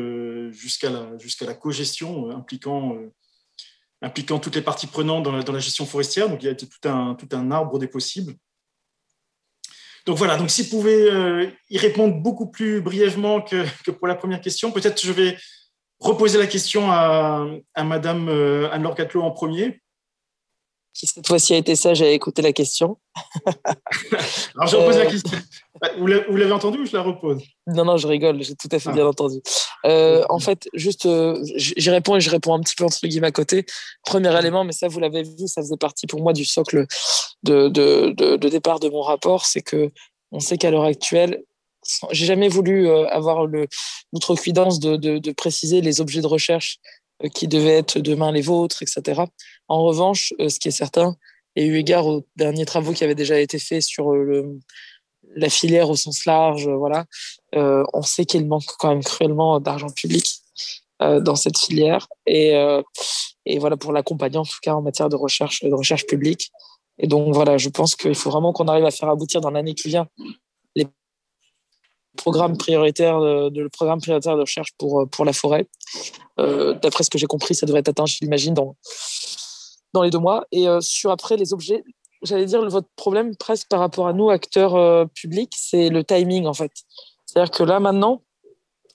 jusqu'à la cogestion impliquant toutes les parties prenantes dans la gestion forestière. Donc, il y a tout un arbre des possibles. Donc, voilà. Donc, si vous pouvez y répondre beaucoup plus brièvement que pour la première question, peut-être je vais reposer la question à Madame Anne-Laure Catelot en premier. Qui cette fois-ci a été sage à écouter la question. Alors, je repose la question. Vous l'avez entendu ou je la repose? Non, je rigole, j'ai tout à fait bien entendu. En fait, juste, j'y réponds et je réponds un petit peu entre guillemets à côté. Premier élément, mais ça, vous l'avez vu, ça faisait partie pour moi du socle de départ de mon rapport, c'est que on sait qu'à l'heure actuelle, j'ai jamais voulu avoir l'outrecuidance de préciser les objets de recherche qui devaient être demain les vôtres, etc. En revanche, ce qui est certain, et eu égard aux derniers travaux qui avaient déjà été faits sur la filière au sens large, voilà, on sait qu'il manque quand même cruellement d'argent public dans cette filière et voilà, pour l'accompagner en tout cas en matière de recherche publique. Et donc voilà, je pense qu'il faut vraiment qu'on arrive à faire aboutir dans l'année qui vient les programme prioritaire de recherche pour la forêt. D'après ce que j'ai compris, ça devrait être atteint, je l'imagine, dans les 2 mois. Et sur après les objets, j'allais dire, votre problème presque par rapport à nous, acteurs publics, c'est le timing en fait. C'est-à-dire que là maintenant,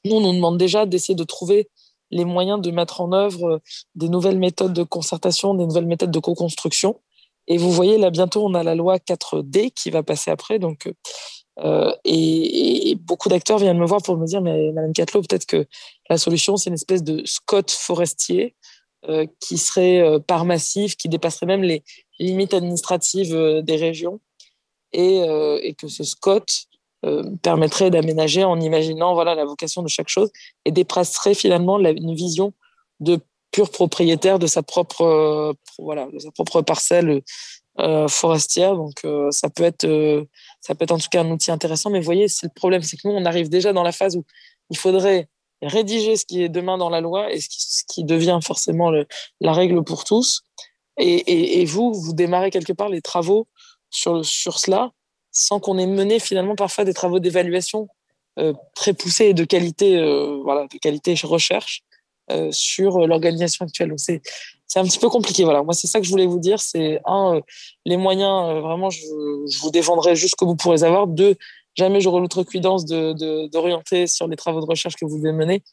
nous, on nous demande déjà d'essayer de trouver les moyens de mettre en œuvre des nouvelles méthodes de concertation, des nouvelles méthodes de co-construction. Et vous voyez, là, bientôt, on a la loi 4D qui va passer après. Donc, et beaucoup d'acteurs viennent me voir pour me dire, mais Madame Catelot, peut-être que la solution, c'est une espèce de SCOT forestier qui serait par massif, qui dépasserait même les limites administratives des régions. Et que ce SCOT permettrait d'aménager en imaginant voilà, la vocation de chaque chose et dépasserait finalement une vision de pur propriétaire de sa propre parcelle forestière. Donc ça peut être en tout cas un outil intéressant, mais vous voyez, c'est le problème, c'est que nous on arrive déjà dans la phase où il faudrait rédiger ce qui est demain dans la loi et ce qui devient forcément la règle pour tous, et vous démarrez quelque part les travaux sur cela sans qu'on ait mené finalement parfois des travaux d'évaluation très poussés et de qualité recherche sur l'organisation actuelle. Donc c'est un petit peu compliqué. Voilà. Moi, c'est ça que je voulais vous dire. C'est les moyens, vraiment, je vous défendrai jusqu'au bout pour les avoir. 2, jamais j'aurai l'outrecuidance d'orienter sur les travaux de recherche que vous devez mener.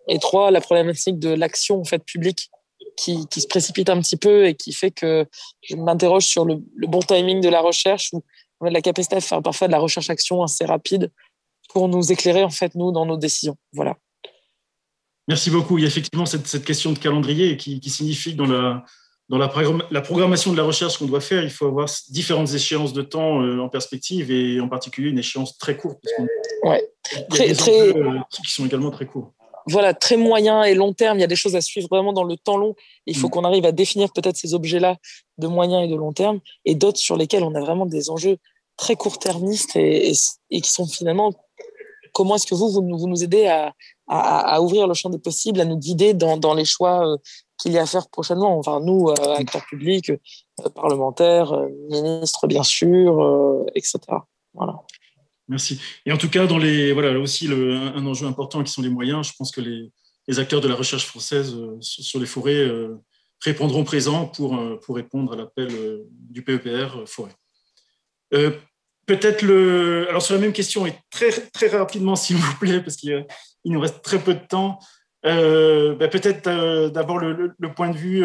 Et 3, la problématique de l'action en fait, publique qui se précipite un petit peu et qui fait que je m'interroge sur le bon timing de la recherche ou la capacité à faire parfois de la recherche-action assez rapide pour nous éclairer, en fait, nous, dans nos décisions. Voilà. Merci beaucoup. Il y a effectivement cette question de calendrier qui signifie que dans la programmation de la recherche qu'on doit faire, il faut avoir différentes échéances de temps en perspective, et en particulier une échéance très courte, parce qu'il y a des enjeux qui sont également très courts. Voilà, très moyen et long terme. Il y a des choses à suivre vraiment dans le temps long. Il faut qu'on arrive à définir peut-être ces objets-là de moyen et de long terme, et d'autres sur lesquels on a vraiment des enjeux très court-termistes et qui sont finalement, comment est-ce que vous nous aidez à ouvrir le champ des possibles, à nous guider dans les choix qu'il y a à faire prochainement. Enfin, nous, acteurs publics, parlementaires, ministres, bien sûr, etc. Voilà. Merci. Et en tout cas, là aussi, un enjeu important qui sont les moyens. Je pense que les acteurs de la recherche française sur les forêts répondront présents pour répondre à l'appel du PEPR forêt. Peut-être alors sur la même question, et très, très rapidement, s'il vous plaît, parce qu'il nous reste très peu de temps, peut-être d'abord le point de vue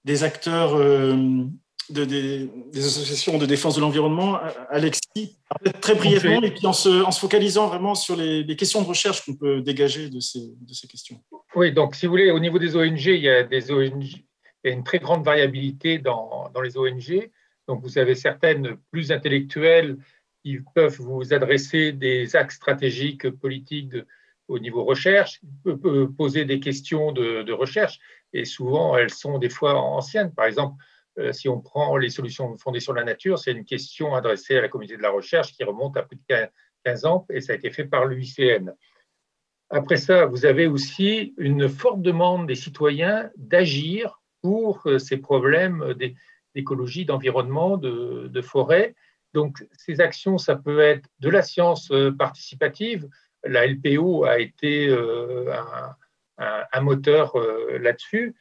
des acteurs des associations de défense de l'environnement. Alexis, peut-être très brièvement, et puis en se focalisant vraiment sur les questions de recherche qu'on peut dégager de ces questions. Oui, donc si vous voulez, au niveau des ONG, il y a une très grande variabilité dans les ONG. Donc vous avez certaines plus intellectuelles qui peuvent vous adresser des axes stratégiques politiques au niveau recherche, poser des questions de recherche, et souvent elles sont des fois anciennes. Par exemple, si on prend les solutions fondées sur la nature, c'est une question adressée à la communauté de la recherche qui remonte à plus de 15 ans, et ça a été fait par l'UICN. Après ça, vous avez aussi une forte demande des citoyens d'agir pour ces problèmes d'écologie, d'environnement, de forêt. Donc, ces actions, ça peut être de la science participative. La LPO a été un moteur là-dessus.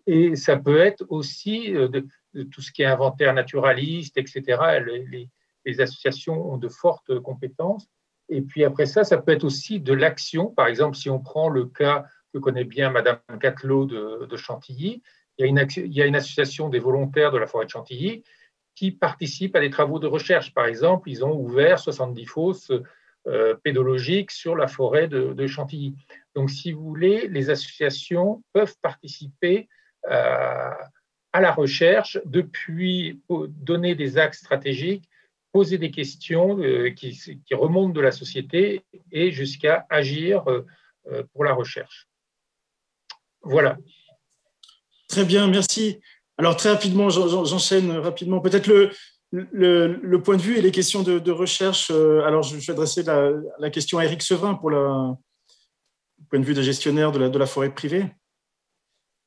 Et ça peut être aussi de tout ce qui est inventaire naturaliste, etc. Les associations ont de fortes compétences. Et puis après ça, ça peut être aussi de l'action. Par exemple, si on prend le cas que connaît bien Madame Catelot de Chantilly, il y a une association des volontaires de la forêt de Chantilly qui participe à des travaux de recherche. Par exemple, ils ont ouvert 70 fosses pédologiques sur la forêt de Chantilly. Donc, si vous voulez, les associations peuvent participer à la recherche, depuis donner des axes stratégiques, poser des questions qui remontent de la société, et jusqu'à agir pour la recherche. Voilà. Très bien, merci. Alors, très rapidement, j'enchaîne rapidement. Peut-être le point de vue et les questions de recherche. Alors, je vais adresser la question à Éric Sevrin pour le point de vue des gestionnaires de la forêt privée.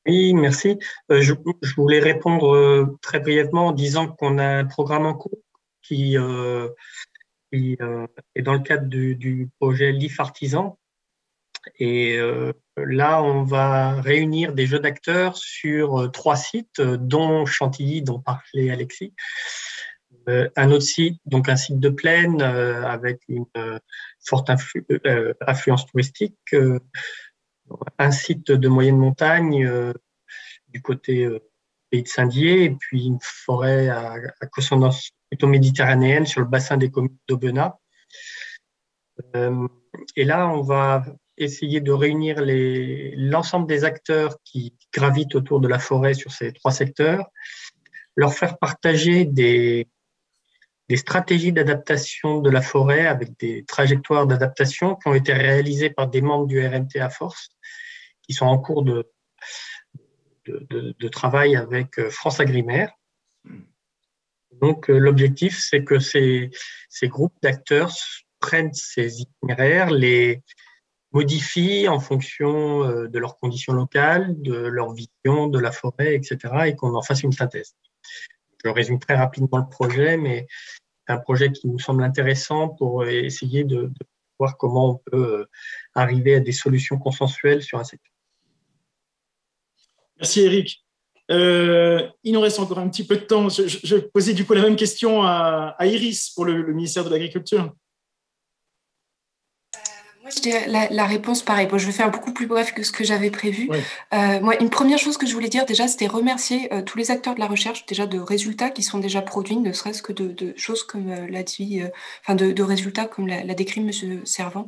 Oui, merci. Je voulais répondre très brièvement en disant qu'on a un programme en cours qui est dans le cadre du projet LIF Artisan. Et là, on va réunir des jeux d'acteurs sur 3 sites, dont Chantilly, dont parlait Alexis. Un autre site, donc un site de plaine avec une forte affluence touristique. Un site de moyenne montagne du côté pays de Saint-Dié, et puis une forêt à consonance plutôt méditerranéenne sur le bassin des communes d'Aubenas. Et là, on va essayer de réunir l'ensemble des acteurs qui gravitent autour de la forêt sur ces 3 secteurs, leur faire partager des stratégies d'adaptation de la forêt avec des trajectoires d'adaptation qui ont été réalisées par des membres du RMT à Force, qui sont en cours de travail avec France Agrimaire. Donc, l'objectif, c'est que ces groupes d'acteurs prennent ces itinéraires, les modifient en fonction de leurs conditions locales, de leur vision de la forêt, etc., et qu'on en fasse une synthèse. Je résume très rapidement le projet, mais c'est un projet qui nous semble intéressant pour essayer de voir comment on peut arriver à des solutions consensuelles sur un secteur. Merci Éric. Il nous reste encore un petit peu de temps. Je posais du coup la même question à Iris pour le ministère de l'Agriculture. Moi, je dirais la réponse, pareil. Bon, je vais faire beaucoup plus bref que ce que j'avais prévu. Oui. Moi, une première chose que je voulais dire déjà, c'était remercier tous les acteurs de la recherche, déjà de résultats qui sont déjà produits, ne serait-ce que de choses comme l'a dit, de résultats comme l'a décrit Monsieur Sergent,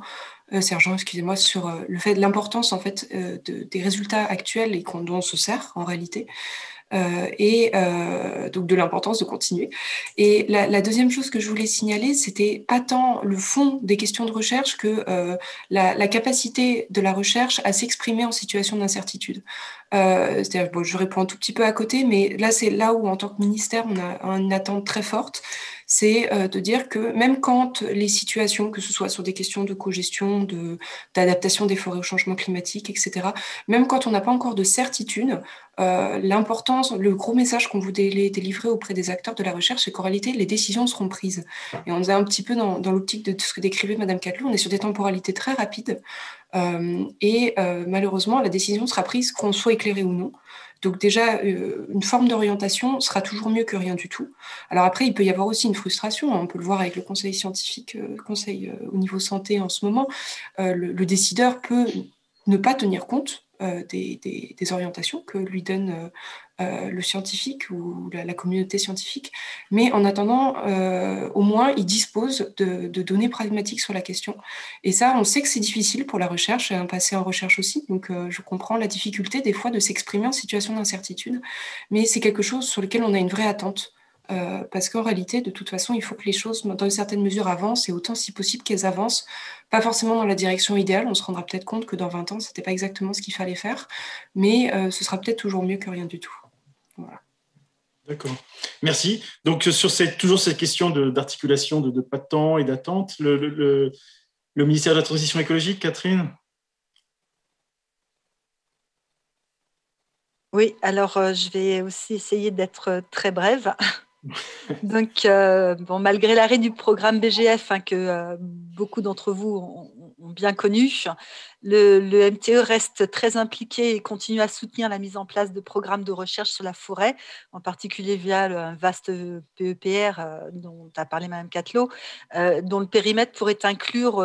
excusez-moi, sur le fait de l'importance en fait des résultats actuels et dont on se sert en réalité. Donc de l'importance de continuer. Et la deuxième chose que je voulais signaler, c'était pas tant le fond des questions de recherche que la capacité de la recherche à s'exprimer en situation d'incertitude. C'est-à-dire, bon, je réponds un tout petit peu à côté, mais là, c'est là où, en tant que ministère, on a une attente très forte, c'est de dire que même quand les situations, que ce soit sur des questions de cogestion, d'adaptation des forêts au changement climatique, etc., même quand on n'a pas encore de certitude, l'importance, le gros message qu'on voulait délivrer auprès des acteurs de la recherche, c'est qu'en réalité, les décisions seront prises. Et on est un petit peu dans l'optique de ce que décrivait Madame Cattelou, on est sur des temporalités très rapides, malheureusement, la décision sera prise qu'on soit éclairé ou non. Donc déjà, une forme d'orientation sera toujours mieux que rien du tout. Alors après, il peut y avoir aussi une frustration, hein, on peut le voir avec le conseil scientifique, au niveau santé en ce moment. Le décideur peut ne pas tenir compte des orientations que lui donne le scientifique ou la communauté scientifique. Mais en attendant, au moins, il dispose de données pragmatiques sur la question. Et ça, on sait que c'est difficile pour la recherche, un passé en recherche aussi. Donc, je comprends la difficulté des fois de s'exprimer en situation d'incertitude. Mais c'est quelque chose sur lequel on a une vraie attente. Parce qu'en réalité, de toute façon, il faut que les choses, dans une certaine mesure, avancent, et autant si possible qu'elles avancent, pas forcément dans la direction idéale. On se rendra peut-être compte que dans 20 ans, ce n'était pas exactement ce qu'il fallait faire, mais ce sera peut-être toujours mieux que rien du tout. Voilà. D'accord. Merci. Donc, sur toujours cette question d'articulation de pas de temps et d'attente, le ministère de la Transition écologique, Catherine? Oui, alors je vais aussi essayer d'être très brève. Donc, malgré l'arrêt du programme BGF, hein, que beaucoup d'entre vous ont bien connu, le MTE reste très impliqué et continue à soutenir la mise en place de programmes de recherche sur la forêt, en particulier via un vaste PEPR dont a parlé Mme Cattelot, dont le périmètre pourrait inclure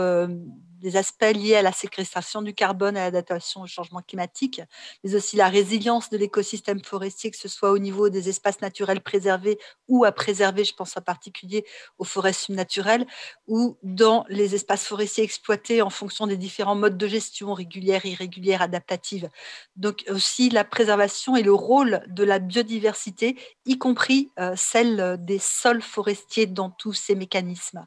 des aspects liés à la séquestration du carbone, à l'adaptation au changement climatique, mais aussi la résilience de l'écosystème forestier, que ce soit au niveau des espaces naturels préservés ou à préserver, je pense en particulier aux forêts subnaturelles, ou dans les espaces forestiers exploités en fonction des différents modes de gestion, régulière, irrégulière, adaptative. Donc aussi la préservation et le rôle de la biodiversité, y compris celle des sols forestiers dans tous ces mécanismes.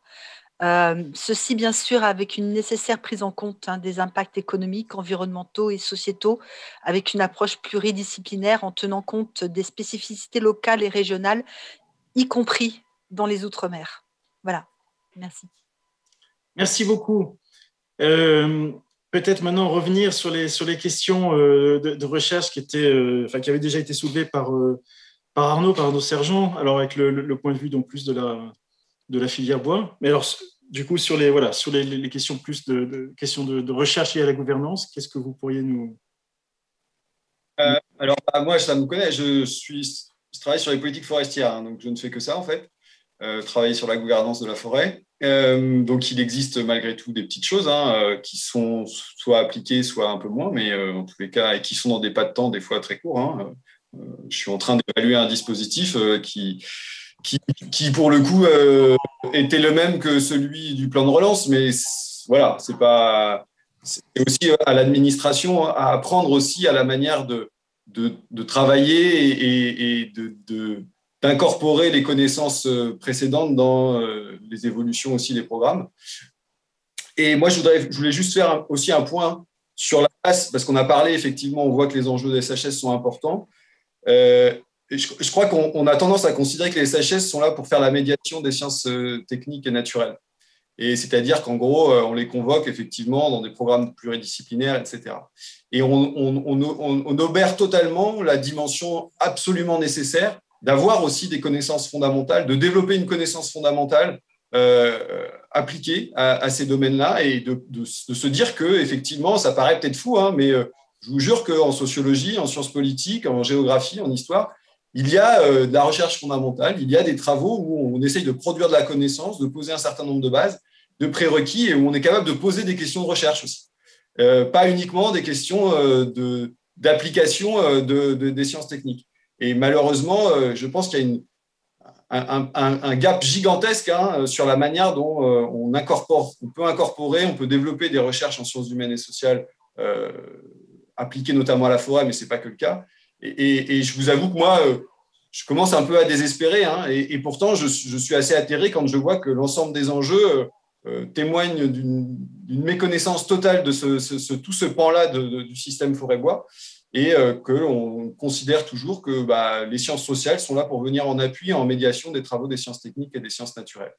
Ceci, bien sûr, avec une nécessaire prise en compte des impacts économiques, environnementaux et sociétaux, avec une approche pluridisciplinaire en tenant compte des spécificités locales et régionales, y compris dans les Outre-mer. Voilà, merci. Merci beaucoup. Peut-être maintenant revenir sur les questions de recherche qui avaient déjà été soulevées par Arnaud Sergent, alors avec le point de vue donc plus de la filière bois. Mais alors, du coup, sur les questions plus questions de recherche liées à la gouvernance, qu'est-ce que vous pourriez nous... Alors, moi, ça me connaît. Je travaille sur les politiques forestières, hein, donc je ne fais que ça, en fait. Travailler sur la gouvernance de la forêt. Donc, il existe malgré tout des petites choses qui sont soit appliquées, soit un peu moins, mais en tous les cas, et qui sont dans des pas de temps, des fois très courts. Hein. Je suis en train d'évaluer un dispositif qui, pour le coup, était le même que celui du plan de relance, mais voilà, c'est aussi à l'administration à apprendre aussi à la manière de travailler et d'incorporer les connaissances précédentes dans les évolutions aussi des programmes. Et moi, je voulais juste faire aussi un point sur la place, parce qu'on a parlé, effectivement, on voit que les enjeux des SHS sont importants. Je crois qu'on a tendance à considérer que les SHS sont là pour faire la médiation des sciences techniques et naturelles. Et c'est-à-dire qu'en gros, on les convoque effectivement dans des programmes pluridisciplinaires, etc. Et on obère totalement la dimension absolument nécessaire d'avoir aussi des connaissances fondamentales, de développer une connaissance fondamentale appliquée à ces domaines-là et de se dire que, effectivement, ça paraît peut-être fou, hein, mais je vous jure qu'en sociologie, en sciences politiques, en géographie, en histoire, il y a de la recherche fondamentale, il y a des travaux où on essaye de produire de la connaissance, de poser un certain nombre de bases, de prérequis, et où on est capable de poser des questions de recherche aussi. Pas uniquement des questions d'application des sciences techniques. Et malheureusement, je pense qu'il y a un gap gigantesque sur la manière dont on peut développer des recherches en sciences humaines et sociales appliquées notamment à la forêt, mais ce n'est pas que le cas. Et je vous avoue que moi, je commence un peu à désespérer, hein, et pourtant, je suis assez atterré quand je vois que l'ensemble des enjeux témoignent d'une méconnaissance totale de tout ce pan-là du système forêt-bois, et qu'on considère toujours que les sciences sociales sont là pour venir en appui, en médiation des travaux des sciences techniques et des sciences naturelles.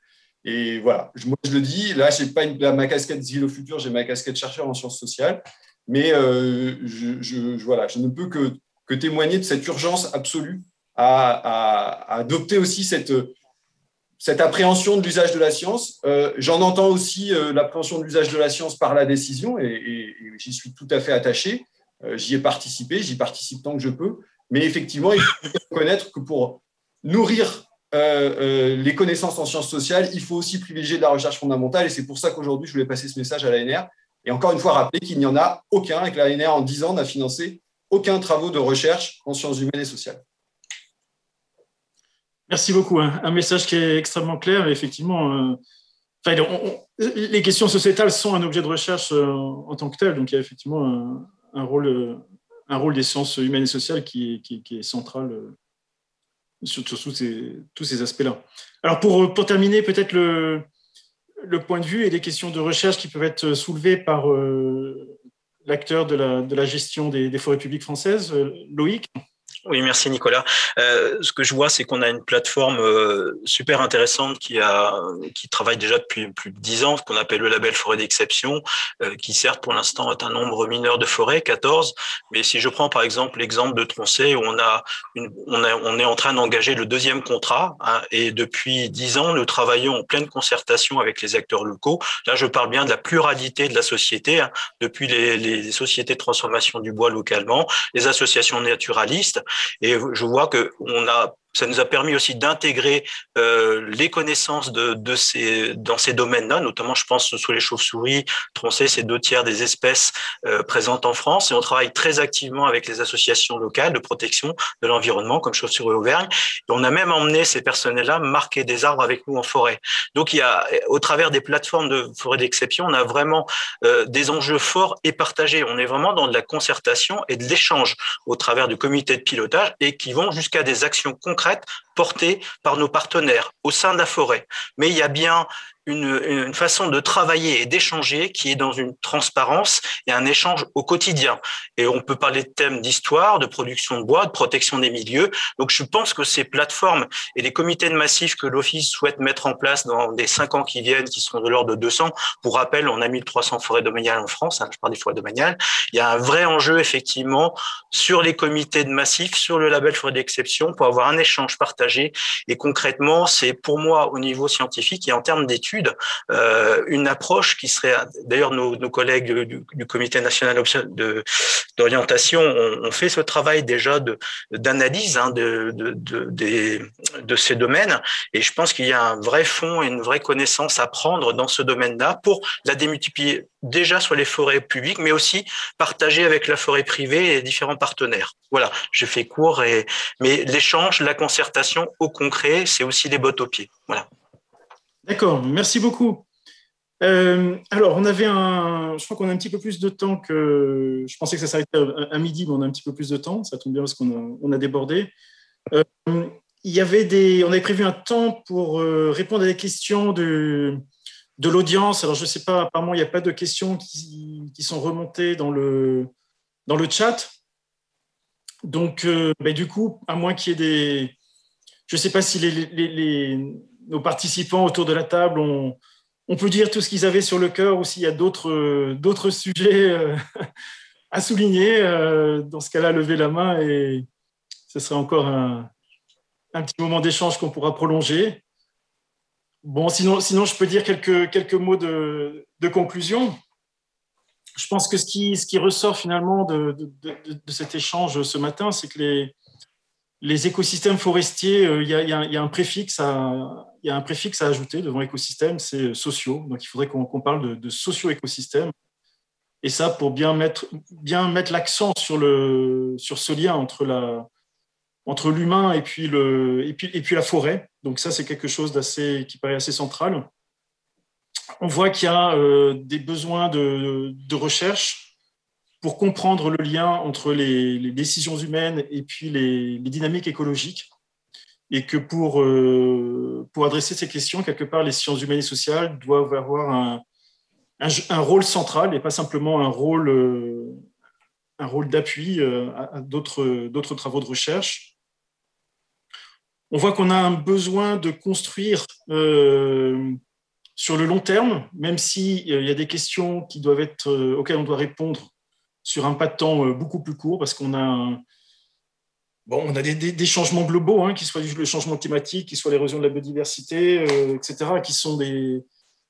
Et voilà, moi je le dis, là, je n'ai pas ma casquette Zilo Futur, j'ai ma casquette chercheur en sciences sociales, mais voilà, je ne peux que témoigner de cette urgence absolue à adopter aussi cette appréhension de l'usage de la science. J'en entends aussi l'appréhension de l'usage de la science par la décision, et j'y suis tout à fait attaché. J'y ai participé, j'y participe tant que je peux. Mais effectivement, il faut reconnaître que pour nourrir les connaissances en sciences sociales, il faut aussi privilégier de la recherche fondamentale. Et c'est pour ça qu'aujourd'hui, je voulais passer ce message à l'ANR. Et encore une fois, rappeler qu'il n'y en a aucun, et que l'ANR, en 10 ans, n'a financé aucun travaux de recherche en sciences humaines et sociales. Merci beaucoup. Un message qui est extrêmement clair. Et effectivement, les questions sociétales sont un objet de recherche en tant que tel. Donc, il y a effectivement un rôle des sciences humaines et sociales qui est central sur tous ces aspects-là. Alors, pour terminer, peut-être le point de vue et les questions de recherche qui peuvent être soulevées par l'acteur de la gestion des forêts publiques françaises, Loïc. Oui, merci Nicolas. Ce que je vois, c'est qu'on a une plateforme super intéressante qui travaille déjà depuis plus de 10 ans, qu'on appelle le label forêt d'exception, qui certes pour l'instant est un nombre mineur de forêts, 14, mais si je prends par exemple l'exemple de Tronchet, où on est en train d'engager le 2e contrat, hein, et depuis 10 ans, nous travaillons en pleine concertation avec les acteurs locaux. Là, je parle bien de la pluralité de la société, hein, depuis les sociétés de transformation du bois localement, les associations naturalistes. Et je vois que ça nous a permis aussi d'intégrer les connaissances dans ces domaines-là, notamment je pense sur les chauves-souris. Tronchet, c'est 2/3 des espèces présentes en France, et on travaille très activement avec les associations locales de protection de l'environnement comme Chauves-souris Auvergne. Et on a même emmené ces personnels-là marquer des arbres avec nous en forêt. Donc il y a, au travers des plateformes de forêt d'exception, on a vraiment des enjeux forts et partagés. On est vraiment dans de la concertation et de l'échange au travers du comité de pilotage, et qui vont jusqu'à des actions concrètes portées par nos partenaires au sein de la forêt. Mais il y a bien une façon de travailler et d'échanger qui est dans une transparence et un échange au quotidien. Et on peut parler de thèmes d'histoire, de production de bois, de protection des milieux. Donc je pense que ces plateformes et les comités de massif que l'Office souhaite mettre en place dans les 5 ans qui viennent, qui seront de l'ordre de 200, pour rappel, on a 1300 forêts domaniales en France, hein, je parle des forêts domaniales. Il y a un vrai enjeu effectivement sur les comités de massif, sur le label forêt d'exception, pour avoir un échange partagé. Et concrètement, c'est pour moi au niveau scientifique et en termes d'études, une approche qui serait, d'ailleurs nos collègues du Comité national d'orientation ont fait ce travail déjà d'analyse, hein, de ces domaines, et je pense qu'il y a un vrai fond et une vraie connaissance à prendre dans ce domaine-là pour la démultiplier déjà sur les forêts publiques, mais aussi partager avec la forêt privée et les différents partenaires. Voilà, je fais court, mais l'échange, la concertation au concret, c'est aussi les bottes aux pieds. Voilà. D'accord, merci beaucoup. Alors, je crois qu'on a un petit peu plus de temps que... Je pensais que ça s'arrêtait à midi, mais on a un petit peu plus de temps. Ça tombe bien parce qu'on a débordé. On avait prévu un temps pour répondre à des questions de l'audience. Alors, je ne sais pas, apparemment, il n'y a pas de questions qui sont remontées dans le chat. Donc, du coup, à moins qu'il y ait des... Je ne sais pas si nos participants autour de la table on peut dire tout ce qu'ils avaient sur le cœur, ou s'il y a d'autres sujets à souligner. Dans ce cas-là, levez la main et ce serait encore un petit moment d'échange qu'on pourra prolonger. Bon, sinon je peux dire quelques mots de conclusion. Je pense que ce qui ressort finalement de cet échange ce matin, c'est que les écosystèmes forestiers, il y a un préfixe à ajouter devant écosystème, c'est sociaux. Donc, il faudrait qu'on parle de socio-écosystèmes. Et ça, pour bien mettre l'accent sur ce lien entre l'humain et puis la forêt. Donc, ça, c'est quelque chose qui paraît assez central. On voit qu'il y a des besoins de recherche pour comprendre le lien entre les décisions humaines et puis les dynamiques écologiques. Et que pour adresser ces questions, quelque part, les sciences humaines et sociales doivent avoir un rôle central et pas simplement un rôle d'appui à d'autres travaux de recherche. On voit qu'on a un besoin de construire sur le long terme, même s'il y a des questions auxquelles on doit répondre sur un pas de temps beaucoup plus court, parce qu'on a on a des changements globaux, hein, qu'ils soient le changement climatique, qu'ils soient l'érosion de la biodiversité, etc.,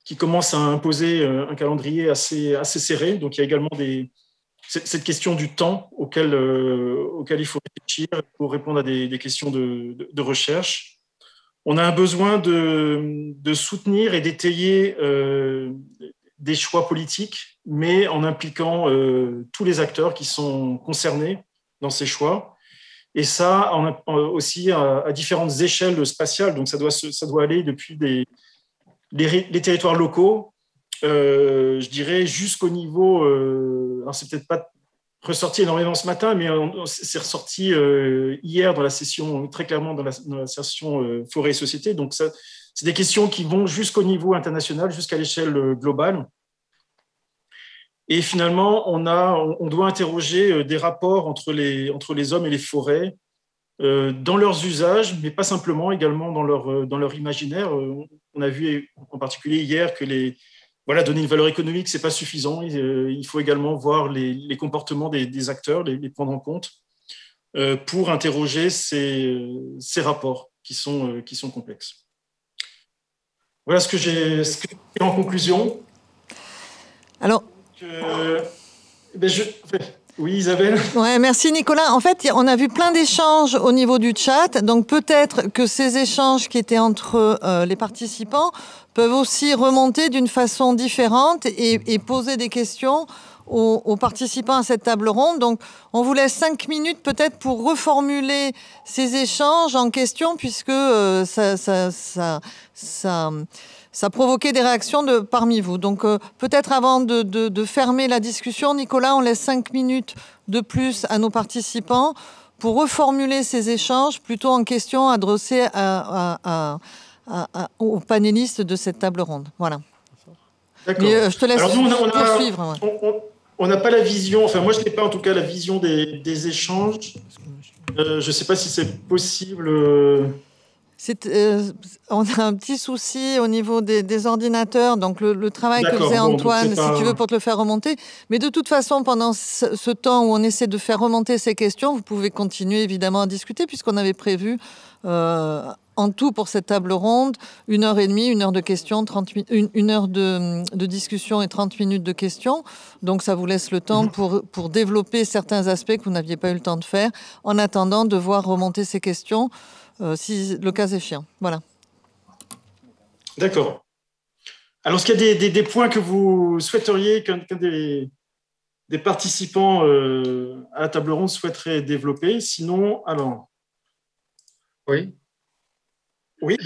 qui commencent à imposer un calendrier assez serré. Donc, il y a également cette question du temps auquel il faut réfléchir pour répondre à des questions de recherche. On a un besoin de soutenir et d'étayer des choix politiques, mais en impliquant tous les acteurs qui sont concernés dans ces choix. Et ça, aussi à différentes échelles spatiales. Donc, ça doit aller depuis les territoires locaux, je dirais, jusqu'au niveau... alors, c'est peut-être pas ressorti énormément ce matin, mais c'est ressorti hier dans la session, très clairement dans la session Forêt et Société. Donc, c'est des questions qui vont jusqu'au niveau international, jusqu'à l'échelle globale. Et finalement, on doit interroger des rapports entre les hommes et les forêts dans leurs usages, mais pas simplement, également dans leur imaginaire. On a vu en particulier hier que donner une valeur économique, ce n'est pas suffisant. Il faut également voir les comportements des acteurs, les prendre en compte pour interroger ces rapports qui sont complexes. Voilà ce que j'ai en conclusion. Alors, oui, Isabelle. Ouais, merci Nicolas. En fait, on a vu plein d'échanges au niveau du chat. Donc peut-être que ces échanges qui étaient entre les participants peuvent aussi remonter d'une façon différente et poser des questions aux participants à cette table ronde. Donc on vous laisse 5 minutes peut-être pour reformuler ces échanges en questions, puisque ça provoquait des réactions parmi vous. Donc, peut-être avant de fermer la discussion, Nicolas, on laisse 5 minutes de plus à nos participants pour reformuler ces échanges plutôt en questions adressées aux panélistes de cette table ronde. Voilà. D'accord. Mais, je te laisse poursuivre. On n'a pas la vision, enfin moi je n'ai pas en tout cas la vision des échanges. Je ne sais pas si c'est possible... on a un petit souci au niveau des ordinateurs, donc le travail que faisait Antoine, si tu veux, pour te le faire remonter. Mais de toute façon, pendant ce temps où on essaie de faire remonter ces questions, vous pouvez continuer évidemment à discuter, puisqu'on avait prévu en tout pour cette table ronde 1h30, 1 heure de questions, 1 heure de discussion et 30 minutes de questions. Donc ça vous laisse le temps pour développer certains aspects que vous n'aviez pas eu le temps de faire, en attendant de voir remonter ces questions. Si le cas échéant. Voilà. D'accord. Alors, est-ce qu'il y a des points que vous souhaiteriez qu'un des participants à la table ronde souhaiterait développer? Sinon, alors... Oui. Oui.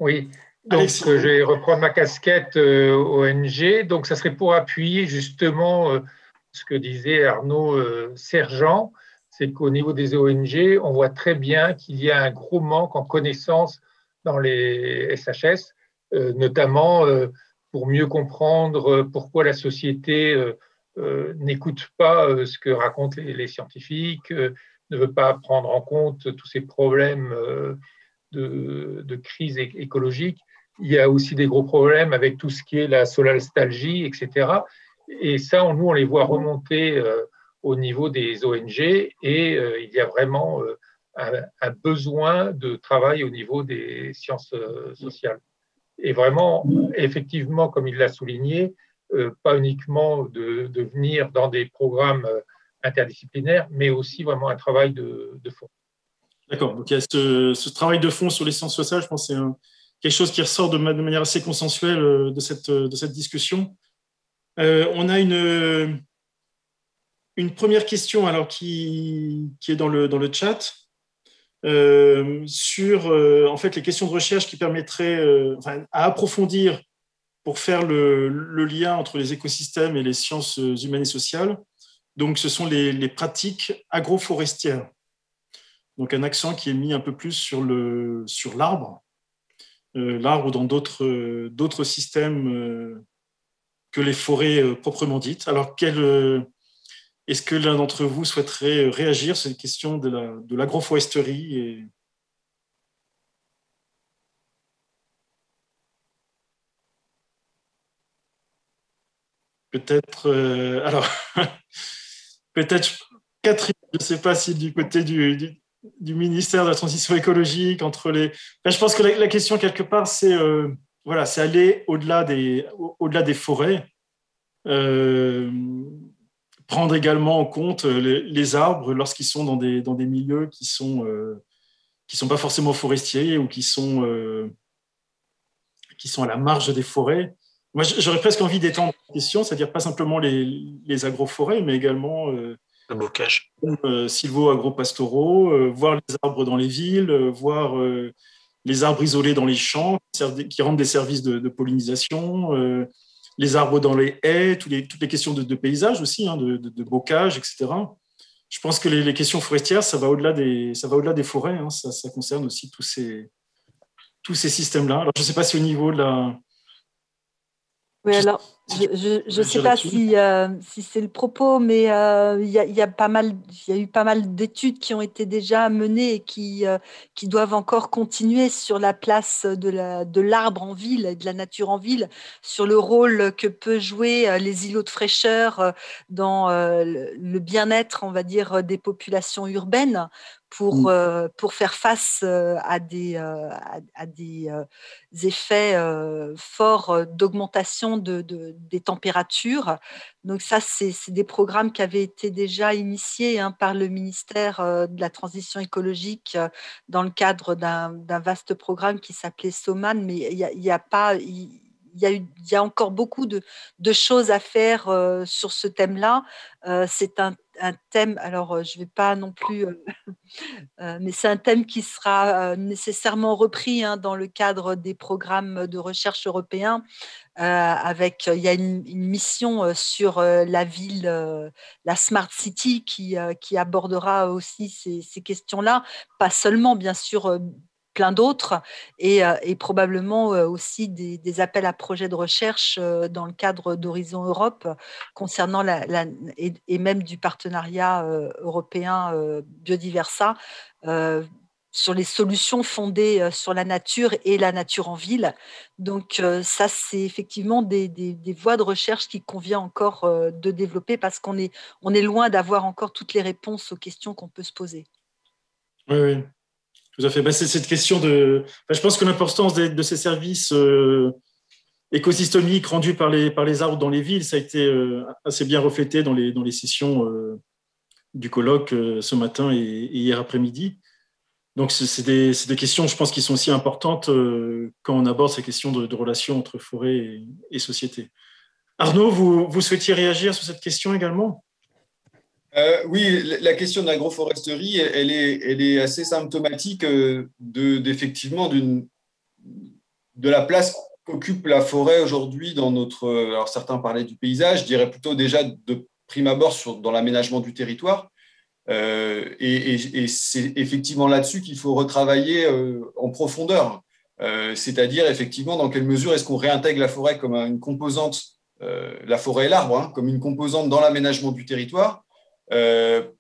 Oui. Donc, je vais reprendre ma casquette ONG. Donc, ça serait pour appuyer justement ce que disait Arnaud Sergent. C'est qu'au niveau des ONG, on voit très bien qu'il y a un gros manque en connaissances dans les SHS, notamment pour mieux comprendre pourquoi la société n'écoute pas ce que racontent les scientifiques, ne veut pas prendre en compte tous ces problèmes de crise écologique. Il y a aussi des gros problèmes avec tout ce qui est la solastalgie, etc. Et ça, nous, on les voit remonter au niveau des ONG et il y a vraiment un besoin de travail au niveau des sciences sociales. Et vraiment, effectivement, comme il l'a souligné, pas uniquement de venir dans des programmes interdisciplinaires, mais aussi vraiment un travail de fond. D'accord. Donc, il y a ce travail de fond sur les sciences sociales. Je pense que c'est quelque chose qui ressort de manière assez consensuelle de cette discussion. On a une première question alors, qui est dans le chat sur en fait, les questions de recherche qui permettraient à approfondir pour faire le lien entre les écosystèmes et les sciences humaines et sociales. Donc, ce sont les pratiques agroforestières. Donc, un accent qui est mis un peu plus sur l'arbre, l'arbre dans d'autres systèmes que les forêts proprement dites. Alors, est-ce que l'un d'entre vous souhaiterait réagir sur cette question de l'agroforesterie et... Peut-être, alors, peut-être, Catherine, je ne sais pas si du côté du ministère de la Transition écologique, je pense que la question, quelque part, c'est c'est aller au-delà des forêts, prendre également en compte les arbres lorsqu'ils sont dans des milieux qui sont pas forcément forestiers ou qui sont à la marge des forêts. Moi, j'aurais presque envie d'étendre la question, c'est-à-dire pas simplement les agroforêts, mais également le bocage, sylvo-agropastoraux, voir les arbres dans les villes, voir les arbres isolés dans les champs qui rendent des services de pollinisation, les arbres dans les haies, toutes les questions de paysage aussi, de bocage, etc. Je pense que les questions forestières, ça va au-delà des forêts, ça concerne aussi tous ces systèmes-là. Alors, je ne sais pas si au niveau de la... Oui, alors, je ne sais pas si c'est le propos, mais il y a eu pas mal d'études qui ont été déjà menées et qui doivent encore continuer sur la place de l'arbre en ville et de la nature en ville, sur le rôle que peut jouer les îlots de fraîcheur dans le bien-être, on va dire, des populations urbaines pour faire face à des effets forts d'augmentation des températures. Donc ça, c'est des programmes qui avaient été déjà initiés par le ministère de la Transition écologique dans le cadre d'un vaste programme qui s'appelait SOMAN, mais il y a encore beaucoup de choses à faire sur ce thème-là. C'est un thème, alors je ne vais pas non plus, mais c'est un thème qui sera nécessairement repris dans le cadre des programmes de recherche européens. Il y a une mission sur la ville, la Smart City, qui abordera aussi ces questions-là, pas seulement, bien sûr, plein d'autres, et probablement aussi des appels à projets de recherche dans le cadre d'Horizon Europe concernant et même du partenariat européen Biodiversa, sur les solutions fondées sur la nature et la nature en ville. Donc ça, c'est effectivement des voies de recherche qu'il convient encore de développer, parce qu'on est loin d'avoir encore toutes les réponses aux questions qu'on peut se poser. Oui. Tout à fait. C'est cette question je pense que l'importance de ces services écosystémiques rendus par les arbres dans les villes, ça a été assez bien reflété dans les sessions du colloque ce matin et hier après-midi. Donc, c'est des questions, je pense, qui sont aussi importantes quand on aborde ces questions de relations entre forêt et société. Arnaud, vous souhaitiez réagir sur cette question également ? Oui, la question de l'agroforesterie, elle est assez symptomatique effectivement de la place qu'occupe la forêt aujourd'hui dans notre... Alors, certains parlaient du paysage, je dirais plutôt déjà de prime abord dans l'aménagement du territoire. Et c'est effectivement là-dessus qu'il faut retravailler en profondeur. C'est-à-dire, effectivement, dans quelle mesure est-ce qu'on réintègre la forêt comme une composante, la forêt et l'arbre, comme une composante dans l'aménagement du territoire.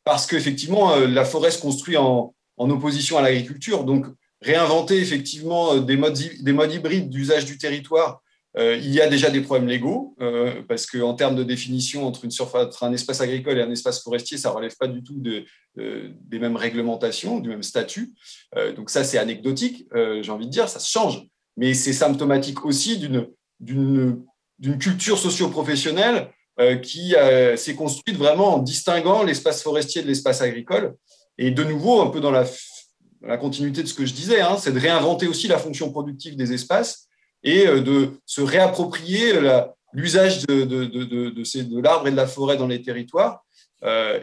Parce qu'effectivement, la forêt se construit en opposition à l'agriculture. Donc, réinventer effectivement des modes hybrides d'usage du territoire, il y a déjà des problèmes légaux, parce qu'en termes de définition entre un espace agricole et un espace forestier, ça ne relève pas du tout des mêmes réglementations, du même statut. Donc ça, c'est anecdotique, j'ai envie de dire, ça se change. Mais c'est symptomatique aussi d'une culture socio-professionnelle qui s'est construite vraiment en distinguant l'espace forestier de l'espace agricole. Et de nouveau, un peu dans la continuité de ce que je disais, c'est de réinventer aussi la fonction productive des espaces et de se réapproprier l'usage de l'arbre et de la forêt dans les territoires.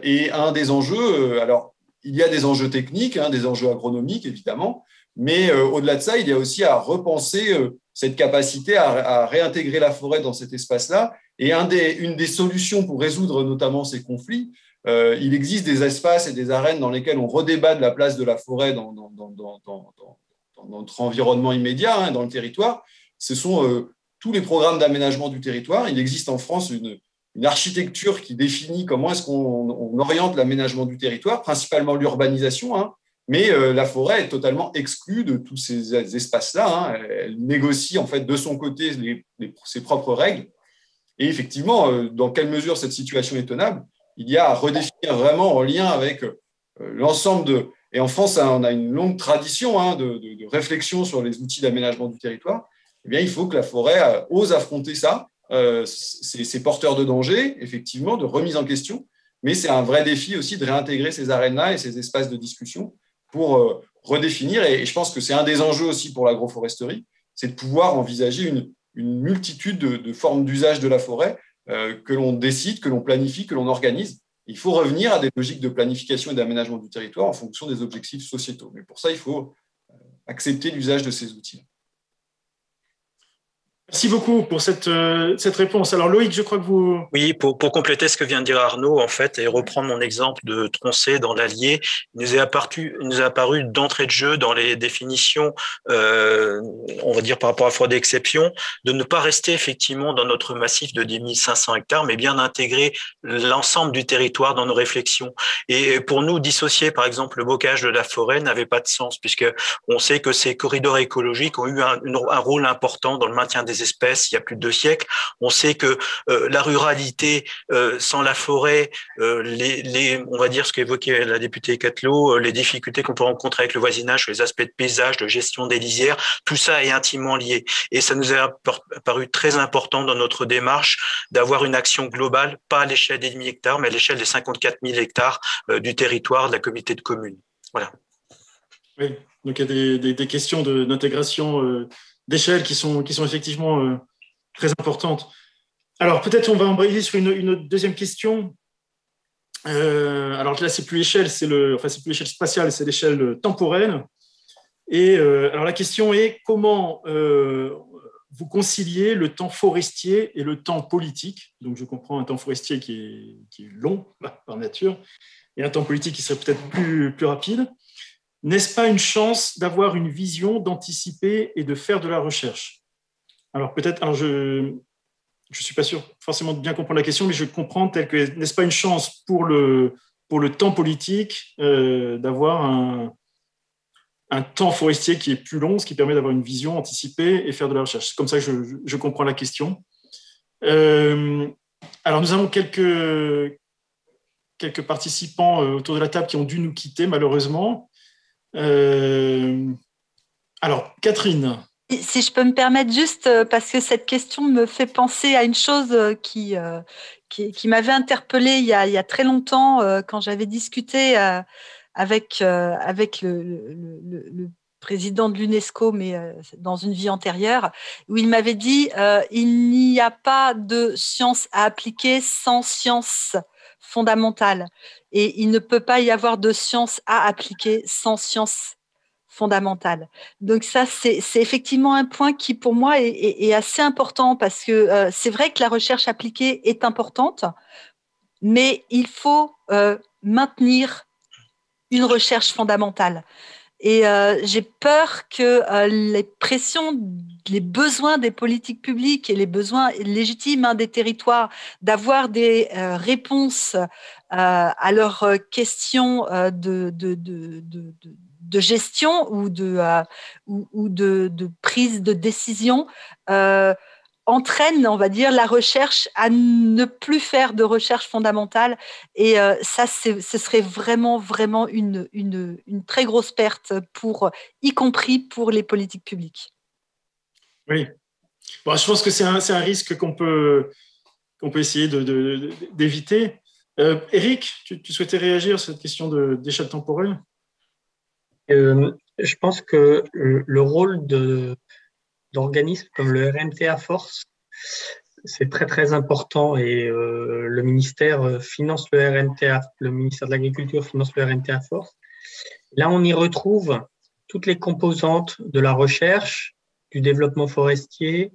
Et un des enjeux, alors il y a des enjeux techniques, des enjeux agronomiques évidemment, mais au-delà de ça, il y a aussi à repenser cette capacité à réintégrer la forêt dans cet espace-là. Et une des solutions pour résoudre notamment ces conflits, il existe des espaces et des arènes dans lesquels on redébat de la place de la forêt dans notre environnement immédiat, hein, dans le territoire. Ce sont tous les programmes d'aménagement du territoire. Il existe en France une architecture qui définit comment est-ce qu'on oriente l'aménagement du territoire, principalement l'urbanisation, hein, mais la forêt est totalement exclue de tous ces espaces-là. Hein. Elle négocie en fait de son côté ses propres règles. Et effectivement, dans quelle mesure cette situation est tenable, il y a à redéfinir vraiment en lien avec l'ensemble de… Et en France, on a une longue tradition hein, de réflexion sur les outils d'aménagement du territoire. Eh bien, il faut que la forêt ose affronter ça. C'est porteur de danger, effectivement, de remise en question, mais c'est un vrai défi aussi de réintégrer ces arènes-là et ces espaces de discussion pour redéfinir. Et je pense que c'est un des enjeux aussi pour l'agroforesterie, c'est de pouvoir envisager une multitude de formes d'usage de la forêt que l'on décide, que l'on planifie, que l'on organise. Il faut revenir à des logiques de planification et d'aménagement du territoire en fonction des objectifs sociétaux. Mais pour ça, il faut accepter l'usage de ces outils. Merci beaucoup pour cette réponse. Alors Loïc, je crois que vous… Oui, pour compléter ce que vient de dire Arnaud, en fait, et reprendre mon exemple de Troncé dans l'Allier, il nous est apparu d'entrée de jeu dans les définitions, on va dire par rapport à la forêt d'exception, de ne pas rester effectivement dans notre massif de 10 500 hectares, mais bien d'intégrer l'ensemble du territoire dans nos réflexions. Et pour nous, dissocier par exemple le bocage de la forêt n'avait pas de sens, puisque on sait que ces corridors écologiques ont eu un rôle important dans le maintien des espèces il y a plus de 2 siècles. On sait que la ruralité sans la forêt, on va dire ce qu'évoquait la députée Catelot, les difficultés qu'on peut rencontrer avec le voisinage, les aspects de paysage, de gestion des lisières, tout ça est intimement lié. Et ça nous a paru très important dans notre démarche d'avoir une action globale, pas à l'échelle des 1000 hectares, mais à l'échelle des 54 000 hectares du territoire de la communauté de communes. Voilà. Oui, donc il y a des questions d'intégration d'échelle qui sont effectivement très importantes. Alors, peut-être on va embrayer sur une deuxième question. Alors là, c'est plus l'échelle, c'est plus l'échelle spatiale, c'est l'échelle temporelle. Et alors la question est comment vous conciliez le temps forestier et le temps politique. Donc, je comprends un temps forestier qui est long par nature et un temps politique qui serait peut-être plus rapide. N'est-ce pas une chance d'avoir une vision, d'anticiper et de faire de la recherche? Alors peut-être, je ne suis pas sûr forcément de bien comprendre la question, mais je comprends tel que, n'est-ce pas une chance pour le temps politique d'avoir un temps forestier qui est plus long, ce qui permet d'avoir une vision, anticiper et faire de la recherche? C'est comme ça que je comprends la question. Alors nous avons quelques participants autour de la table qui ont dû nous quitter malheureusement. Alors, Catherine. Si je peux me permettre juste, parce que cette question me fait penser à une chose qui m'avait interpellée il y a très longtemps quand j'avais discuté avec le président de l'UNESCO, mais dans une vie antérieure, où il m'avait dit il n'y a pas de science à appliquer sans science fondamentale. Et il ne peut pas y avoir de science à appliquer sans science fondamentale. Donc ça, c'est effectivement un point qui, pour moi, est assez important parce que c'est vrai que la recherche appliquée est importante, mais il faut maintenir une recherche fondamentale. Et j'ai peur que les pressions, les besoins des politiques publiques et les besoins légitimes des territoires d'avoir des réponses à leurs questions de gestion ou de prise de décision entraîne, on va dire, la recherche à ne plus faire de recherche fondamentale. Et ça, ce serait vraiment, vraiment une très grosse perte, y compris pour les politiques publiques. Oui. Bon, je pense que c'est un risque qu'on peut essayer d'éviter. Éric, tu souhaitais réagir sur cette question d'échelle temporelle? Je pense que le rôle d'organismes comme le RNTA Force, c'est très très important et le ministère finance le RNTA, le ministère de l'Agriculture finance le RNTA Force. Là, on y retrouve toutes les composantes de la recherche du développement forestier,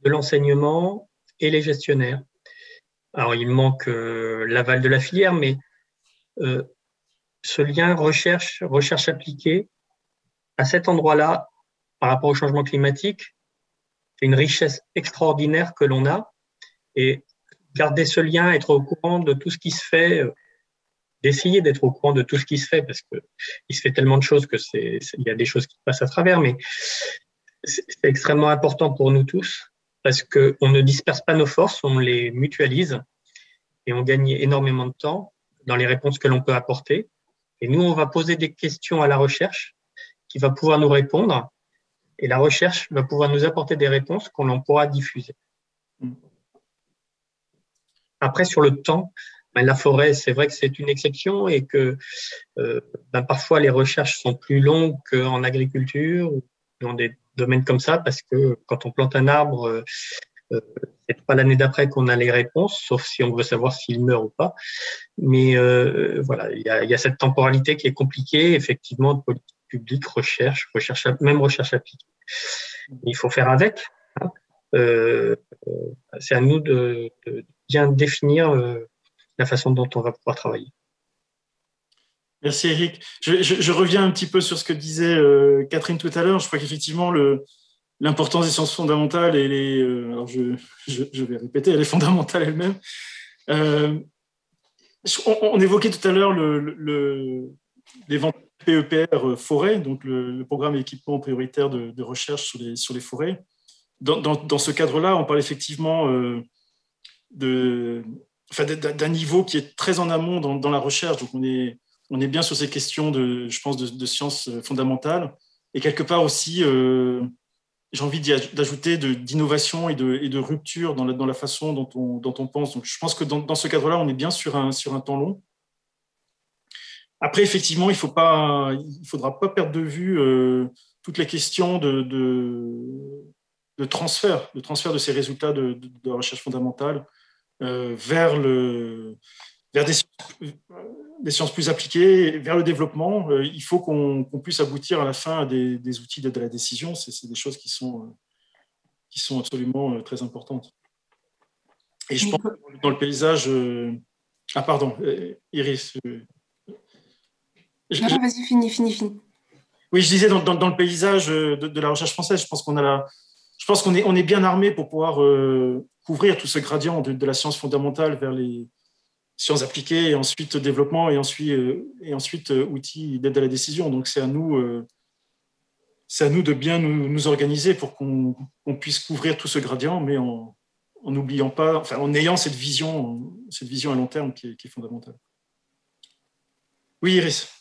de l'enseignement et les gestionnaires. Alors, il manque l'aval de la filière, mais ce lien recherche appliquée, à cet endroit-là, par rapport au changement climatique, c'est une richesse extraordinaire que l'on a. Et garder ce lien, être au courant de tout ce qui se fait, d'essayer d'être au courant de tout ce qui se fait, parce qu'il se fait tellement de choses il y a des choses qui passent à travers, mais c'est extrêmement important pour nous tous, parce qu'on ne disperse pas nos forces, on les mutualise et on gagne énormément de temps dans les réponses que l'on peut apporter. Et nous, on va poser des questions à la recherche qui va pouvoir nous répondre, et la recherche va pouvoir nous apporter des réponses qu'on pourra diffuser. Après, sur le temps, la forêt, c'est vrai que c'est une exception et que parfois les recherches sont plus longues qu'en agriculture ou dans des domaines comme ça, parce que quand on plante un arbre, c'est pas l'année d'après qu'on a les réponses, sauf si on veut savoir s'il meurt ou pas. Mais voilà, il y a cette temporalité qui est compliquée, effectivement, de politique publique, recherche appliquée. Il faut faire avec. Hein. C'est à nous de bien définir la façon dont on va pouvoir travailler. Merci Eric. Je reviens un petit peu sur ce que disait Catherine tout à l'heure. Je crois qu'effectivement, l'importance des sciences fondamentales, alors je vais répéter, elle est fondamentale elle-même. On évoquait tout à l'heure l'éventail PEPR forêt, donc le programme équipement prioritaire de recherche sur les forêts. Dans ce cadre-là, on parle effectivement d'un niveau qui est très en amont dans la recherche. Donc on est bien sur ces questions je pense, de sciences fondamentales. Et quelque part aussi, j'ai envie d'ajouter d'innovation et de rupture dans la façon dont on pense. Donc je pense que dans ce cadre-là, on est bien sur un temps long. Après, effectivement, il ne faudra pas perdre de vue toutes les questions de transfert de ces résultats de la recherche fondamentale vers des sciences plus appliquées, vers le développement. Il faut qu'on puisse aboutir à la fin à des outils d'aide à la décision. C'est des choses qui sont absolument très importantes. Et je pense que dans le paysage... Ah pardon, Iris. Non, vas-y, finis. Oui, je disais dans le paysage de la recherche française, je pense qu'on est bien armé pour pouvoir couvrir tout ce gradient de la science fondamentale vers les sciences appliquées et ensuite développement et ensuite outils d'aide à la décision. Donc c'est à nous de bien nous organiser pour qu'on puisse couvrir tout ce gradient, mais en n'oubliant pas, en ayant cette vision à long terme qui est fondamentale. Oui, Iris.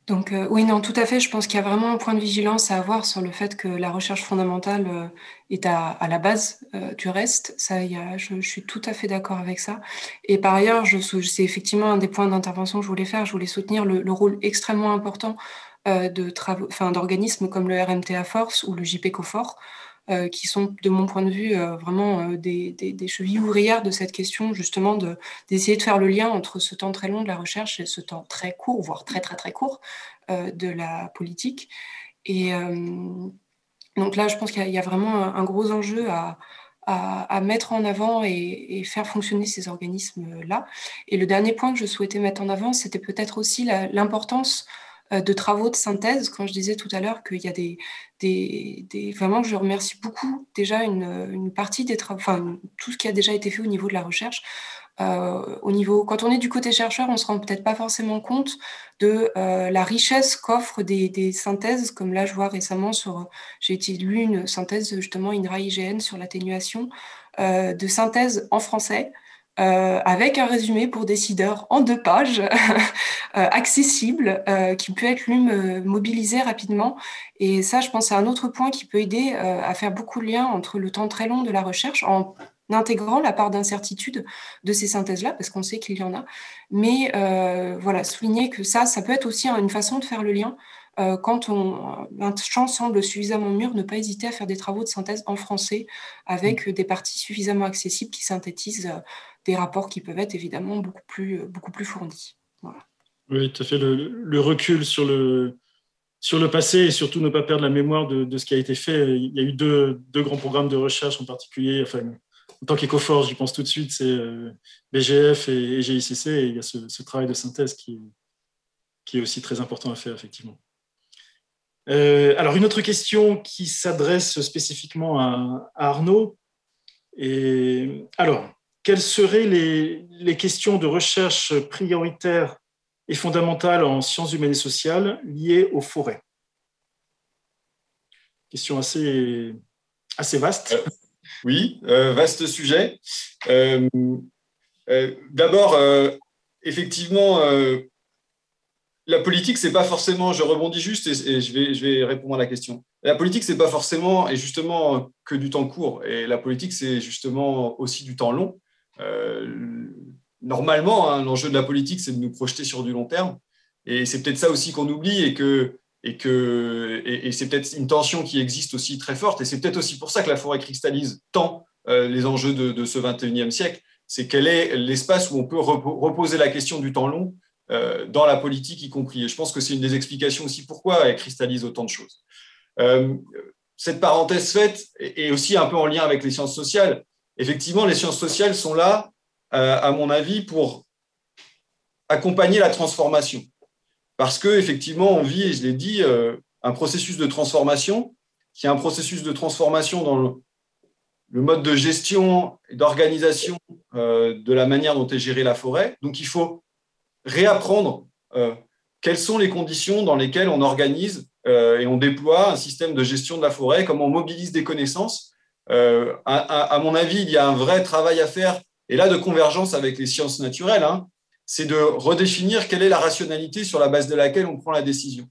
Donc oui, non, tout à fait. Je pense qu'il y a vraiment un point de vigilance à avoir sur le fait que la recherche fondamentale est à la base du reste. Ça, je suis tout à fait d'accord avec ça. Et par ailleurs, c'est effectivement un des points d'intervention que je voulais faire. Je voulais soutenir le rôle extrêmement important d'organismes comme le RMTA Force ou le JPECOFOR, qui sont, de mon point de vue, vraiment des chevilles ouvrières de cette question, justement, d'essayer de faire le lien entre ce temps très long de la recherche et ce temps très court, voire très, très, très court, de la politique. Et donc là, je pense qu'il y a vraiment un gros enjeu à mettre en avant et faire fonctionner ces organismes-là. Et le dernier point que je souhaitais mettre en avant, c'était peut-être aussi l'importance de travaux de synthèse, quand je disais tout à l'heure qu'il y a vraiment, je remercie beaucoup déjà une partie des travaux, tout ce qui a déjà été fait au niveau de la recherche. Quand on est du côté chercheur, on ne se rend peut-être pas forcément compte de la richesse qu'offrent des synthèses, comme là je vois récemment j'ai lu une synthèse justement INRA-IGN sur l'atténuation, de synthèse en français, avec un résumé pour décideurs en 2 pages, accessible, qui peut être lu, mobilisé rapidement. Et ça, je pense, c'est un autre point qui peut aider à faire beaucoup de liens entre le temps très long de la recherche, en intégrant la part d'incertitude de ces synthèses-là, parce qu'on sait qu'il y en a. Mais voilà, souligner que ça peut être aussi une façon de faire le lien. Quand un champ semble suffisamment mûr, ne pas hésiter à faire des travaux de synthèse en français avec des parties suffisamment accessibles qui synthétisent des rapports qui peuvent être évidemment beaucoup plus fournis. Voilà. Oui, tout à fait. Le recul sur sur le passé et surtout ne pas perdre la mémoire de ce qui a été fait. Il y a eu deux grands programmes de recherche en particulier. Enfin, en tant qu'Ecoforce, j'y pense tout de suite, c'est BGF et GICC. Et il y a ce travail de synthèse qui est aussi très important à faire, effectivement. Alors, une autre question qui s'adresse spécifiquement à Arnaud. Et, alors, quelles seraient les questions de recherche prioritaires et fondamentales en sciences humaines et sociales liées aux forêts? Question assez vaste. Oui, vaste sujet. D'abord, effectivement, la politique, c'est pas forcément, je rebondis juste et je vais répondre à la question. La politique, c'est pas forcément et justement que du temps court. Et la politique, c'est justement aussi du temps long. Normalement, hein, l'enjeu de la politique, c'est de nous projeter sur du long terme. Et c'est peut-être ça aussi qu'on oublie et c'est peut-être une tension qui existe aussi très forte. Et c'est peut-être aussi pour ça que la forêt cristallise tant les enjeux de ce 21e siècle. C'est quel est l'espace où on peut reposer la question du temps long dans la politique y compris. Et je pense que c'est une des explications aussi pourquoi elle cristallise autant de choses. Cette parenthèse faite est aussi un peu en lien avec les sciences sociales. Effectivement, les sciences sociales sont là, à mon avis, pour accompagner la transformation. Parce qu'effectivement, on vit, et je l'ai dit, un processus de transformation, qui est un processus de transformation dans le mode de gestion et d'organisation de la manière dont est gérée la forêt. Donc, il faut réapprendre quelles sont les conditions dans lesquelles on organise et on déploie un système de gestion de la forêt, comment on mobilise des connaissances. À mon avis, il y a un vrai travail à faire, et là, de convergence avec les sciences naturelles, hein, c'est de redéfinir quelle est la rationalité sur la base de laquelle on prend la décision.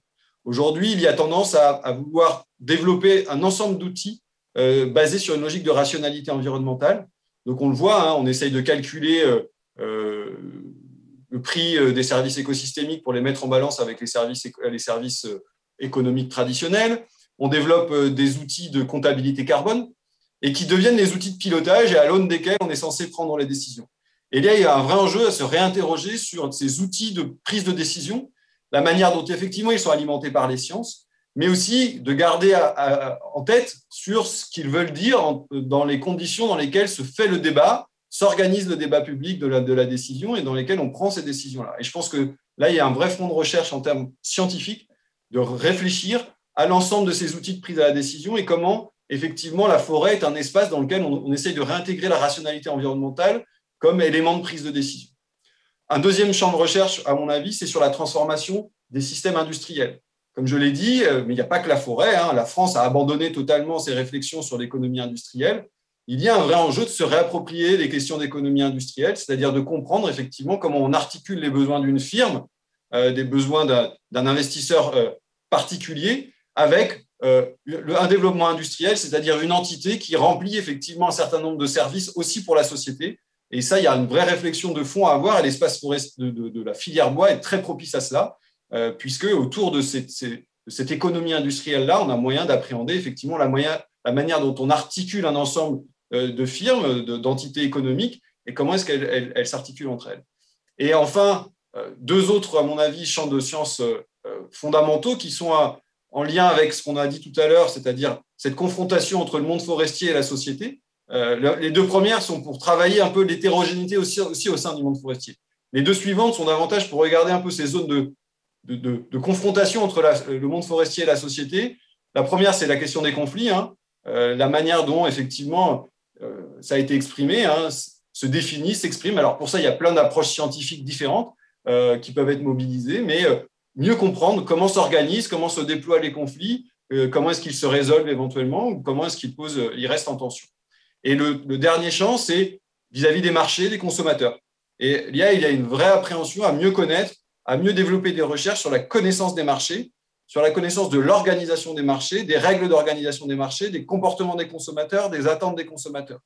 Aujourd'hui, il y a tendance à vouloir développer un ensemble d'outils basés sur une logique de rationalité environnementale. Donc, on le voit, hein, on essaye de calculer le prix des services écosystémiques pour les mettre en balance avec les services économiques traditionnels. On développe des outils de comptabilité carbone et qui deviennent des outils de pilotage et à l'aune desquels on est censé prendre les décisions. Et là, il y a un vrai enjeu à se réinterroger sur ces outils de prise de décision, la manière dont effectivement ils sont alimentés par les sciences, mais aussi de garder en tête sur ce qu'ils veulent dire dans les conditions dans lesquelles se fait le débat, s'organise le débat public de la décision et dans lesquelles on prend ces décisions-là. Et je pense que là, il y a un vrai front de recherche en termes scientifiques de réfléchir à l'ensemble de ces outils de prise à la décision et comment, effectivement, la forêt est un espace dans lequel on essaye de réintégrer la rationalité environnementale comme élément de prise de décision. Un deuxième champ de recherche, à mon avis, c'est sur la transformation des systèmes industriels. Comme je l'ai dit, mais il n'y a pas que la forêt. Hein. La France a abandonné totalement ses réflexions sur l'économie industrielle. Il y a un vrai enjeu de se réapproprier les questions d'économie industrielle, c'est-à-dire de comprendre effectivement comment on articule les besoins d'une firme, des besoins d'un investisseur particulier, avec un développement industriel, c'est-à-dire une entité qui remplit effectivement un certain nombre de services aussi pour la société. Et ça, il y a une vraie réflexion de fond à avoir, et l'espace forestier de la filière bois est très propice à cela, puisque autour de cette économie industrielle-là, on a moyen d'appréhender effectivement la manière dont on articule un ensemble de firmes, d'entités économiques, et comment est-ce qu'elles s'articulent entre elles. Et enfin, deux autres, à mon avis, champs de sciences fondamentaux qui sont en lien avec ce qu'on a dit tout à l'heure, c'est-à-dire cette confrontation entre le monde forestier et la société. Les deux premières sont pour travailler un peu l'hétérogénéité aussi au sein du monde forestier. Les deux suivantes sont davantage pour regarder un peu ces zones de confrontation entre le monde forestier et la société. La première, c'est la question des conflits, hein, la manière dont, effectivement, ça a été exprimé, hein, se définit, s'exprime. Alors, pour ça, il y a plein d'approches scientifiques différentes qui peuvent être mobilisées, mais mieux comprendre comment s'organisent, comment se déploient les conflits, comment est-ce qu'ils se résolvent éventuellement, ou comment est-ce qu'ils restent en tension. Et le dernier champ, c'est vis-à-vis des marchés, des consommateurs. Et il y a une vraie appréhension à mieux connaître, à mieux développer des recherches sur la connaissance des marchés, sur la connaissance de l'organisation des marchés, des règles d'organisation des marchés, des comportements des consommateurs, des attentes des consommateurs.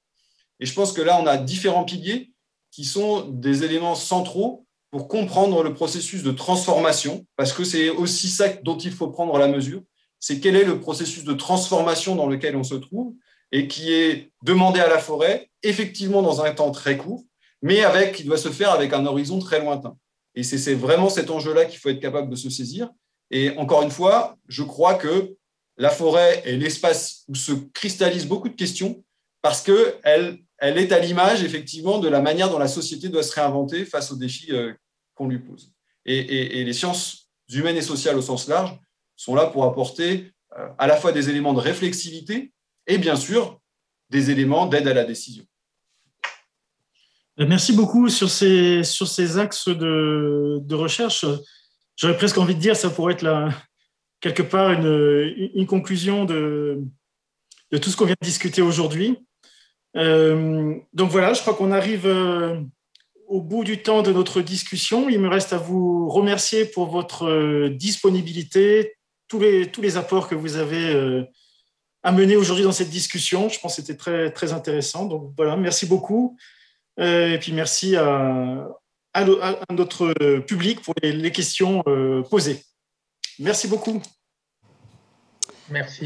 Et je pense que là, on a différents piliers qui sont des éléments centraux pour comprendre le processus de transformation, parce que c'est aussi ça dont il faut prendre la mesure, c'est quel est le processus de transformation dans lequel on se trouve et qui est demandé à la forêt, effectivement dans un temps très court, mais qui doit se faire avec un horizon très lointain. Et c'est vraiment cet enjeu-là qu'il faut être capable de se saisir. Et encore une fois, je crois que la forêt est l'espace où se cristallisent beaucoup de questions parce qu'elle est à l'image, effectivement, de la manière dont la société doit se réinventer face aux défis qu'on lui pose. Et les sciences humaines et sociales au sens large sont là pour apporter à la fois des éléments de réflexivité et bien sûr des éléments d'aide à la décision. Merci beaucoup sur ces axes de recherche. J'aurais presque envie de dire, ça pourrait être quelque part une conclusion de tout ce qu'on vient de discuter aujourd'hui. Donc voilà, je crois qu'on arrive au bout du temps de notre discussion. Il me reste à vous remercier pour votre disponibilité, tous les apports que vous avez amenés aujourd'hui dans cette discussion. Je pense que c'était très, très intéressant. Donc voilà, merci beaucoup. Et puis merci à notre public pour les questions posées. Merci beaucoup. Merci.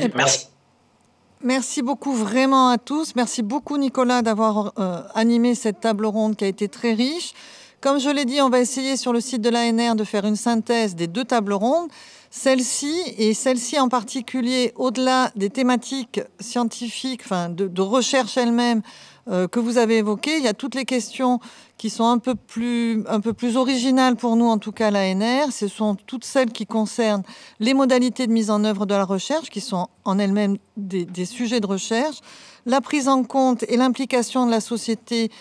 Merci beaucoup vraiment à tous. Merci beaucoup Nicolas d'avoir animé cette table ronde qui a été très riche. Comme je l'ai dit, on va essayer sur le site de l'ANR de faire une synthèse des 2 tables rondes. Celle-ci en particulier, au-delà des thématiques scientifiques, enfin de recherche elle-même que vous avez évoquées, il y a toutes les questions qui sont un peu plus originales pour nous, en tout cas à l'ANR. Ce sont toutes celles qui concernent les modalités de mise en œuvre de la recherche, qui sont en elles-mêmes des sujets de recherche, la prise en compte et l'implication de la société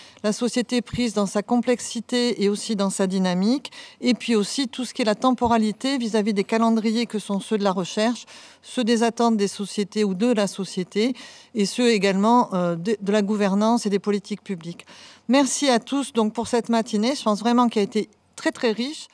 prise dans sa complexité et aussi dans sa dynamique, et puis aussi tout ce qui est la temporalité vis-à-vis des calendriers que sont ceux de la recherche, ceux des attentes des sociétés ou de la société, et ceux également de la gouvernance et des politiques publiques. Merci à tous donc pour cette matinée, je pense vraiment qu'elle a été très très riche.